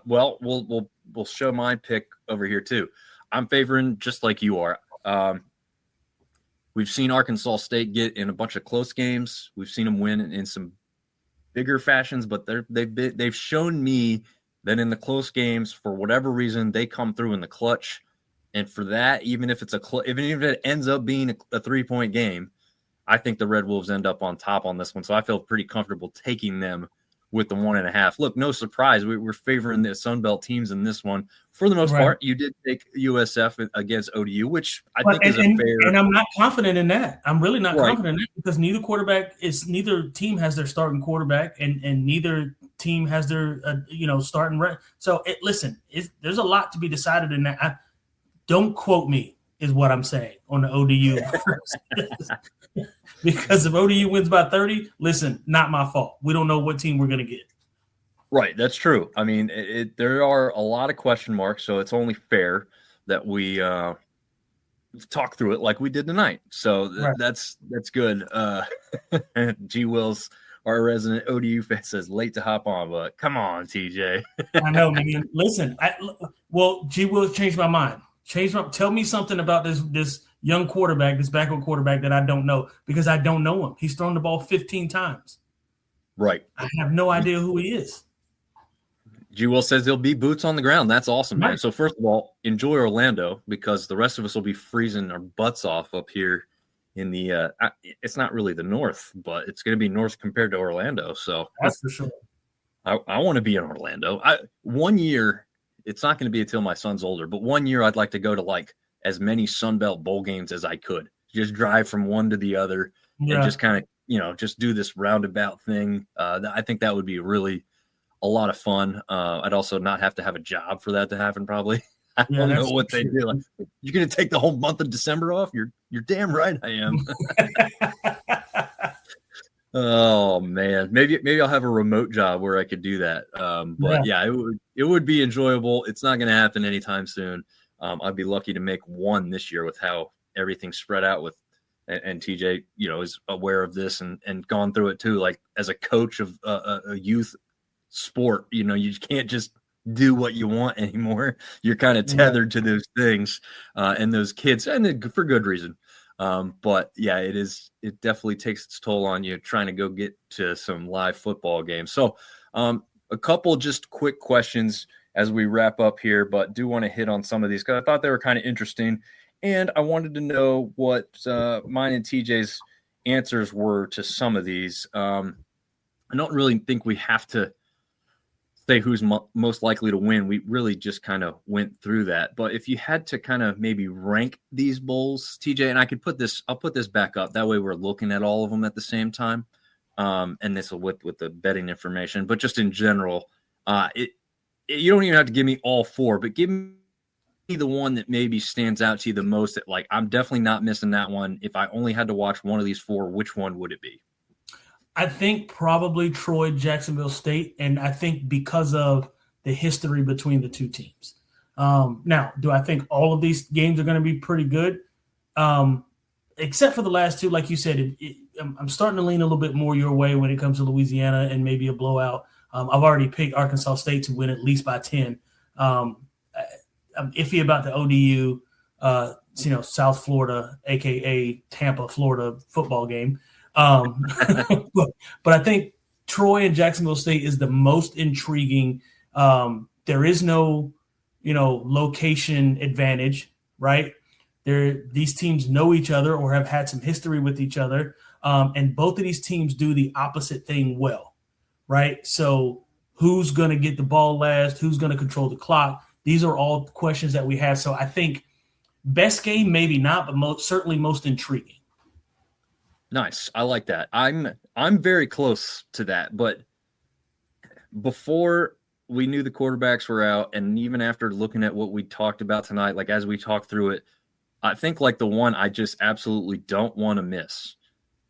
S1: Well, we'll show my pick over here too. I'm favoring just like you are. We've seen Arkansas State get in a bunch of close games. We've seen them win in some bigger fashions, but they've shown me that in the close games, for whatever reason, they come through in the clutch. And for that, even if it ends up being a 3-point game, I think the Red Wolves end up on top on this one. So I feel pretty comfortable taking them with the 1.5. Look, no surprise. We're favoring the sunbelt teams in this one. For the most part, you did take USF against ODU, which I think is a fair. And
S2: I'm not confident in that. I'm really not confident in that, because neither team has their starting quarterback, and neither team has their starting. So there's a lot to be decided in that. Don't quote me, is what I'm saying on the ODU. Because if ODU wins by 30, listen, not my fault. We don't know what team we're going to get.
S1: Right, that's true. I mean, there are a lot of question marks, so it's only fair that we talk through it like we did tonight. So that's good. G. Wills, our resident ODU fan, says late to hop on, but come on, TJ.
S2: I know, man. Listen, G. Wills changed my mind. Tell me something about this young quarterback, this backup quarterback that I don't know, because I don't know him. He's thrown the ball 15 times.
S1: Right.
S2: I have no idea who he is.
S1: G. Will says he'll be boots on the ground. That's awesome, man. So first of all, enjoy Orlando, because the rest of us will be freezing our butts off up here in the it's not really the north, but it's going to be north compared to Orlando. So
S2: that's for sure.
S1: I want to be in Orlando. One year, it's not going to be until my son's older, but one year I'd like to go to like as many Sunbelt bowl games as I could. Just drive from one to the other and just kind of, just do this roundabout thing. I think that would be really a lot of fun. I'd also not have to have a job for that to happen, probably. I don't know what they do. Like, you're going to take the whole month of December off? You're damn right I am. Oh man, maybe I'll have a remote job where I could do that. But it would be enjoyable. It's not going to happen anytime soon. I'd be lucky to make one this year with how everything's spread out with, and TJ, is aware of this and gone through it too. Like as a coach of a youth sport, you can't just do what you want anymore. You're kind of tethered to those things and those kids, and for good reason. But yeah, it definitely takes its toll on you trying to go get to some live football games. So a couple just quick questions as we wrap up here, but do want to hit on some of these because I thought they were kind of interesting. And I wanted to know what mine and TJ's answers were to some of these. I don't really think we have to say who's most likely to win. We really just kind of went through that. But if you had to kind of maybe rank these bowls, TJ, and I'll put this back up. That way we're looking at all of them at the same time. And this will with the betting information, but just in general, you don't even have to give me all four, but give me the one that maybe stands out to you the most that like, I'm definitely not missing that one. If I only had to watch one of these four, which one would it be?
S2: I think probably Troy, Jacksonville State, and I think because of the history between the two teams. Now, do I think all of these games are going to be pretty good? Except for the last two, like you said, I'm starting to lean a little bit more your way when it comes to Louisiana and maybe a blowout. I've already picked Arkansas State to win at least by 10. I'm iffy about the ODU, South Florida, a.k.a. Tampa, Florida football game. But I think Troy and Jacksonville State is the most intriguing. There is no, location advantage, right? These teams know each other or have had some history with each other, and both of these teams do the opposite thing well, right? So who's going to get the ball last? Who's going to control the clock? These are all questions that we have. So I think best game, maybe not, but certainly most intriguing.
S1: Nice. I like that. I'm very close to that, but before we knew the quarterbacks were out, and even after looking at what we talked about tonight, like as we talked through it, I think like the one I just absolutely don't want to miss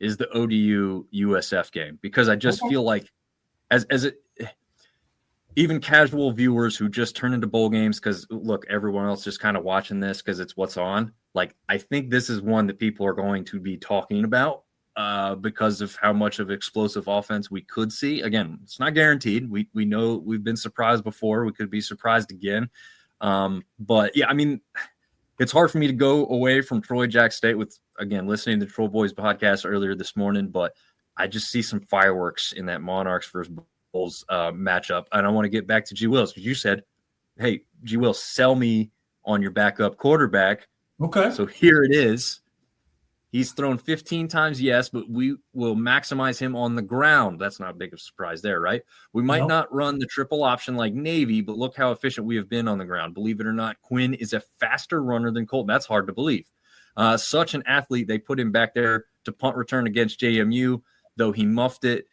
S1: is the ODU USF game, because I just feel like even casual viewers who just turn into bowl games, because look, everyone else just kind of watching this because it's what's on. Like, I think this is one that people are going to be talking about because of how much of explosive offense we could see. Again, it's not guaranteed. We know we've been surprised before. We could be surprised again. But yeah, I mean, it's hard for me to go away from Troy Jack State with, again, listening to the Troll Boys podcast earlier this morning, but I just see some fireworks in that Monarchs versus Bulls matchup. And I want to get back to G. Wills, because you said, hey, G. Wills, sell me on your backup quarterback.
S2: Okay.
S1: So here it is. He's thrown 15 times, yes, but we will maximize him on the ground. That's not a big of a surprise there, right? We might not run the triple option like Navy, but look how efficient we have been on the ground. Believe it or not, Quinn is a faster runner than Colton. That's hard to believe. Such an athlete. They put him back there to punt return against JMU, though he muffed it.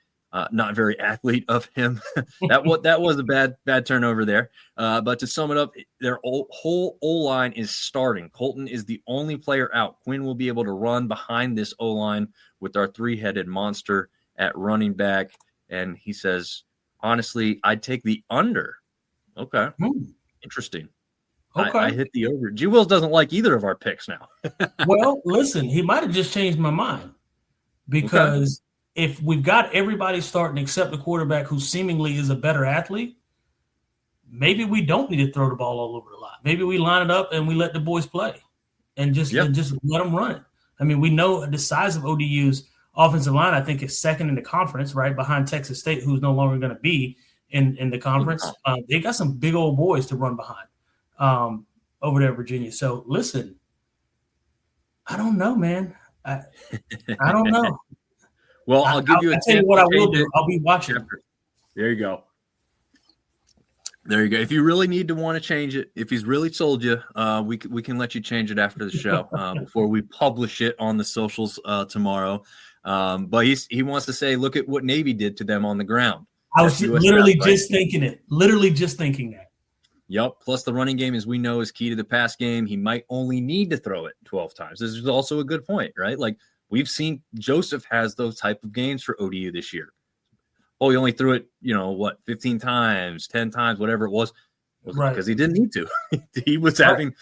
S1: Not very athlete of him. that was a bad turnover there. But to sum it up, their whole O-line is starting. Colton is the only player out. Quinn will be able to run behind this O-line with our three-headed monster at running back. And he says, honestly, I'd take the under. Okay. Interesting.
S2: Okay.
S1: I hit the over. G. Wills doesn't like either of our picks now.
S2: Well, listen, he might have just changed my mind, because if we've got everybody starting except the quarterback who seemingly is a better athlete, maybe we don't need to throw the ball all over the lot. Maybe we line it up and we let the boys play and just let them run it. I mean, we know the size of ODU's offensive line, I think, is second in the conference, right behind Texas State, who's no longer going to be in the conference. They got some big old boys to run behind over there in Virginia. So, listen, I don't know, man. I don't know.
S1: Well, I'll give you a
S2: tell you what I will do. I'll be watching.
S1: There you go. There you go. If you really need to want to change it, if he's really told you, we can let you change it after the show before we publish it on the socials tomorrow. But he wants to say, look at what Navy did to them on the ground.
S2: I was literally just thinking it. Literally just thinking that.
S1: Yep. Plus the running game, as we know, is key to the pass game. He might only need to throw it 12 times. This is also a good point, right? Like, we've seen Joseph has those type of games for ODU this year. Oh, he only threw it, 15 times, 10 times, whatever it was right. Because he didn't need to. He was having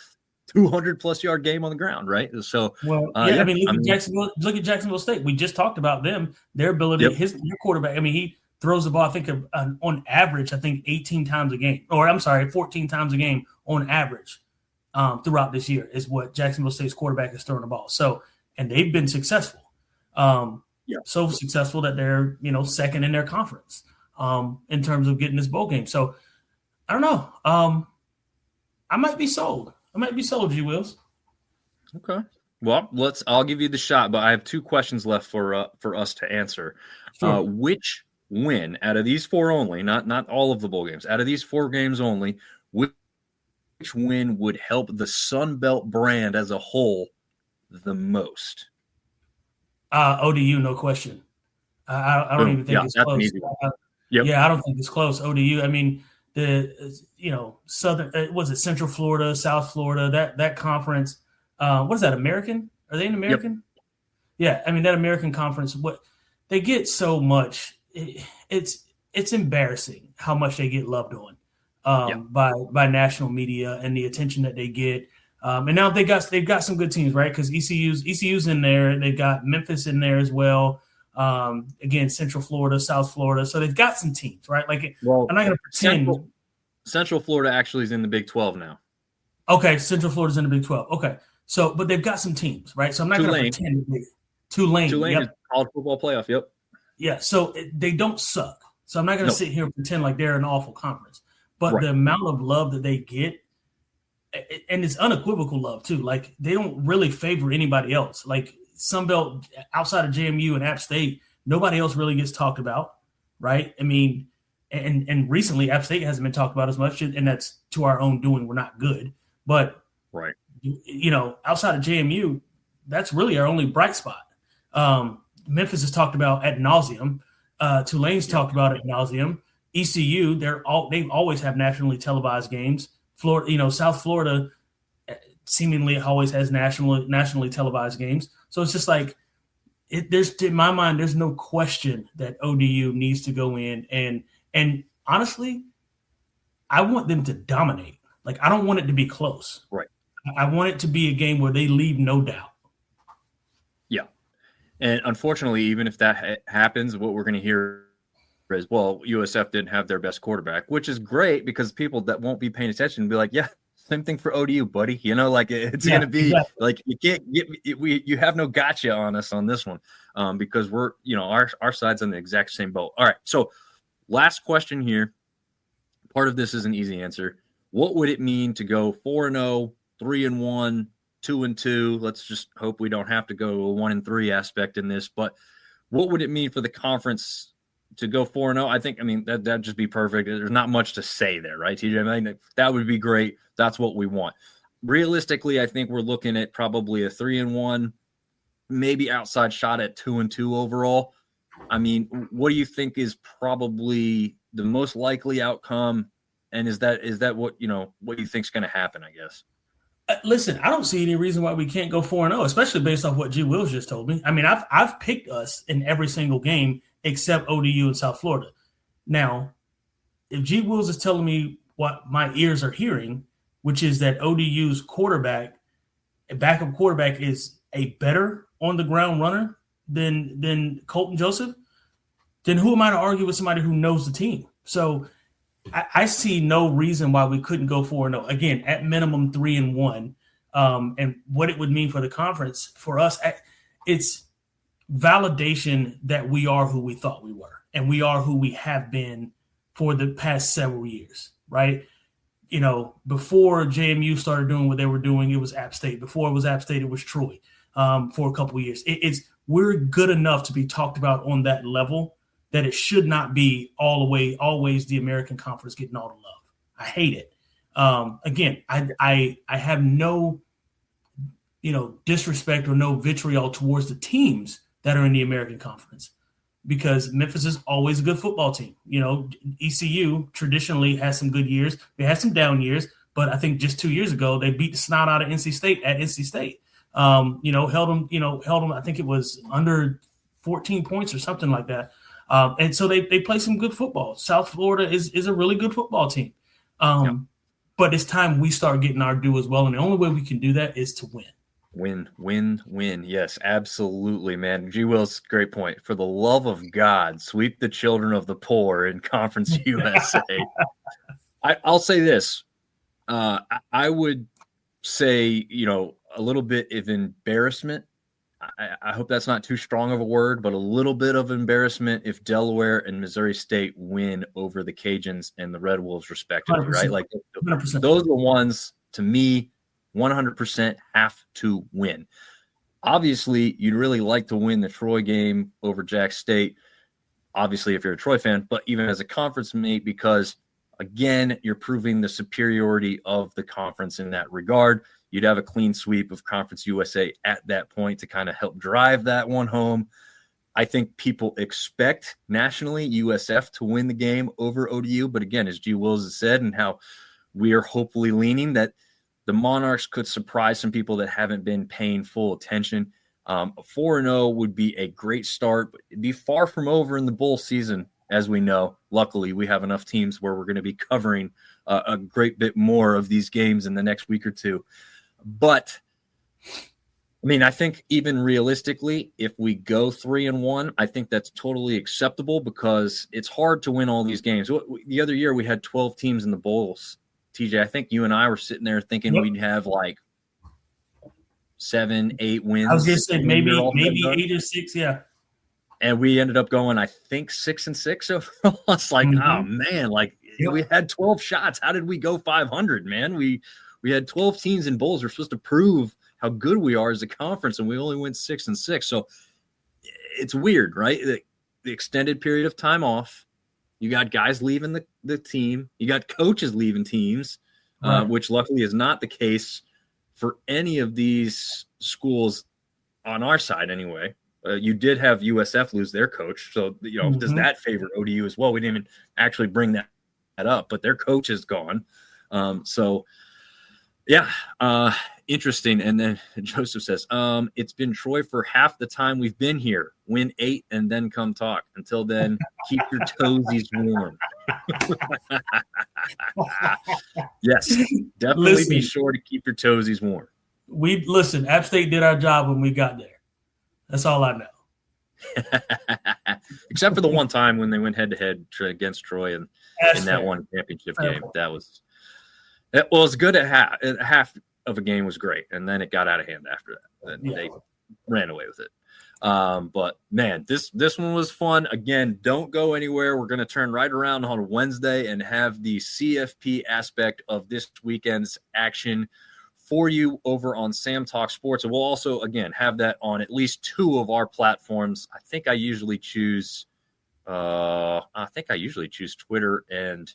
S1: 200-plus yard game on the ground, right? So,
S2: look at Jacksonville State. We just talked about them, their ability. Your quarterback. I mean, he throws the ball, I think, on average, 18 times a game. 14 times a game on average throughout this year is what Jacksonville State's quarterback is throwing the ball. So, and they've been successful. So successful that they're, second in their conference in terms of getting this bowl game. So I don't know. I might be sold. G. Wills.
S1: Okay. Well, I'll give you the shot, but I have two questions left for us to answer.
S2: Sure.
S1: Which win out of these four only, not all of the bowl games, out of these four games only, which win would help the Sunbelt brand as a whole the most?
S2: ODU, no question. I don't even think it's close. Yeah, I don't think it's close. ODU. I mean, Southern, was it Central Florida, South Florida, that conference. What is that, American? Are they an American? Yep. Yeah, I mean, that American conference, what they get so much, it's embarrassing how much they get loved on by national media and the attention that they get. And now they've got some good teams, right? Because ECU's in there. They've got Memphis in there as well. Again, Central Florida, South Florida. So they've got some teams, right? I'm not going to pretend.
S1: Central Florida actually is in the Big 12 now.
S2: Okay, Central Florida's in the Big 12. Okay. So, but they've got some teams, right? So I'm not going to pretend. Tulane
S1: is college football playoff. Yep.
S2: Yeah. So they don't suck. So I'm not going to sit here and pretend like they're an awful conference. But the amount of love that they get, and it's unequivocal love too. Like they don't really favor anybody else. Like Sunbelt outside of JMU and App State, nobody else really gets talked about, right? I mean, and recently App State hasn't been talked about as much, and that's to our own doing. We're not good, but outside of JMU, that's really our only bright spot. Memphis is talked about ad nauseum. Tulane's talked about ad nauseum. ECU, they always have nationally televised games. Florida, South Florida seemingly always has nationally televised games. So it's just like in my mind, there's no question that ODU needs to go in and honestly, I want them to dominate. Like I don't want it to be close.
S1: Right.
S2: I want it to be a game where they leave no doubt.
S1: Yeah. And unfortunately, even if that happens, what we're going to hear is, well, USF didn't have their best quarterback, which is great because people that won't be paying attention will be like, yeah, same thing for ODU, buddy. It's going to be like, you can't get you have no gotcha on us on this one because we're, our side's on the exact same boat. All right. So last question here. Part of this is an easy answer. What would it mean to go 4-0, 3-1, 2-2? Let's just hope we don't have to go to a 1-3 aspect in this, but what would it mean for the conference to go 4-0? I think, that'd just be perfect. There's not much to say there, right, TJ? That would be great. That's what we want. Realistically, I think we're looking at probably a 3-1, maybe outside shot at 2-2 overall. What do you think is probably the most likely outcome? And is that what you think is going to happen, I guess?
S2: Listen, I don't see any reason why we can't go 4-0, especially based off what G. Wills just told me. I've picked us in every single game except ODU and South Florida. Now, if G. Wills is telling me what my ears are hearing, which is that ODU's backup quarterback is a better on-the-ground runner than Colton Joseph, then who am I to argue with somebody who knows the team? So I see no reason why we couldn't go 4-0. Again, at minimum 3-1. And what it would mean for the conference, for us, it's validation that we are who we thought we were. And we are who we have been for the past several years, right? Before JMU started doing what they were doing, it was App State. Before it was App State, it was Troy for a couple of years. We're good enough to be talked about on that level that it should not be always the American Conference getting all the love. I hate it. Again, I have no, disrespect or no vitriol towards the teams that are in the American Conference because Memphis is always a good football team. ECU traditionally has some good years. They had some down years, but I think just 2 years ago, they beat the snot out of NC State at NC State. Held them, I think it was under 14 points or something like that. And so they play some good football. South Florida is a really good football team. But it's time we start getting our due as well. And the only way we can do that is to win. Win.
S1: Yes, absolutely, man. G. Will's great point. For the love of God, sweep the children of the poor in Conference USA. I'll say this. I would say, a little bit of embarrassment I hope that's not too strong of a word, but a little bit of embarrassment if Delaware and Missouri State win over the Cajuns and the Red Wolves, respectively,
S2: 100%.
S1: right? Like
S2: 100%.
S1: those are the ones, to me, 100% have to win. Obviously, you'd really like to win the Troy game over Jack State, obviously, if you're a Troy fan, but even as a conference mate, because, again, you're proving the superiority of the conference in that regard. You'd have a clean sweep of Conference USA at that point to kind of help drive that one home. I think people expect nationally USF to win the game over ODU. But again, as G. Wills has said, and how we are hopefully leaning, that the Monarchs could surprise some people that haven't been paying full attention. 4-0 would be a great start, but it'd be far from over in the bowl season, as we know. Luckily, we have enough teams where we're going to be covering a great bit more of these games in the next week or two. But I mean, I think even realistically, if we go 3-1, I think that's totally acceptable because it's hard to win all these games. The other year we had 12 teams in the bowls. TJ, I think you and I were sitting there thinking we'd have like 7, 8 wins.
S2: I was going to say maybe 8 or 6, yeah.
S1: And we ended up going, I think, 6-6 overall. It's like, oh man, like we had 12 shots. How did we go 500, man? We had 12 teams in bowls. We're supposed to prove how good we are as a conference, and we only went 6-6. So it's weird, right? The extended period of time off. You got guys leaving the team. You got coaches leaving teams, right. Which luckily is not the case for any of these schools on our side anyway. You did have USF lose their coach. So, does that favor ODU as well? We didn't even actually bring that up, but their coach is gone. Interesting. And then Joseph says, it's been Troy for half the time we've been here. Win 8 and then come talk. Until then, keep your toesies warm. Yes, definitely be sure to keep your toesies warm.
S2: App State did our job when we got there. That's all I know.
S1: Except for the one time when they went head-to-head against Troy in that one championship game. That was – it was good at half of a game was great, and then it got out of hand after that. And they ran away with it. But, man, this one was fun. Again, don't go anywhere. We're going to turn right around on Wednesday and have the CFP aspect of this weekend's action for you over on Sam Talk Sports. And we'll also, again, have that on at least 2 of our platforms. I think I usually choose Twitter and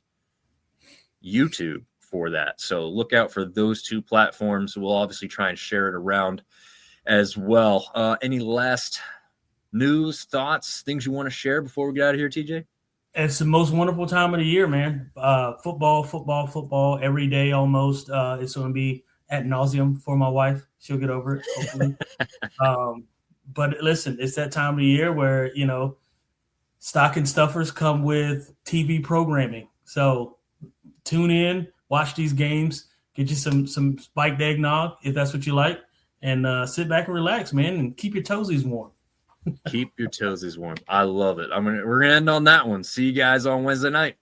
S1: YouTube for that. So look out for those 2 platforms. We'll obviously try and share it around as well. Any last news, thoughts, things you want to share before we get out of here, TJ?
S2: It's the most wonderful time of the year, man. Football every day almost. It's going to be ad nauseum for my wife. She'll get over it, hopefully. But listen, it's that time of the year where, stocking stuffers come with TV programming. So tune in, watch these games, get you some spiked eggnog if that's what you like, and sit back and relax, man, and keep your toesies warm.
S1: Keep your toesies warm. I love it. We're gonna end on that one. See you guys on Wednesday night.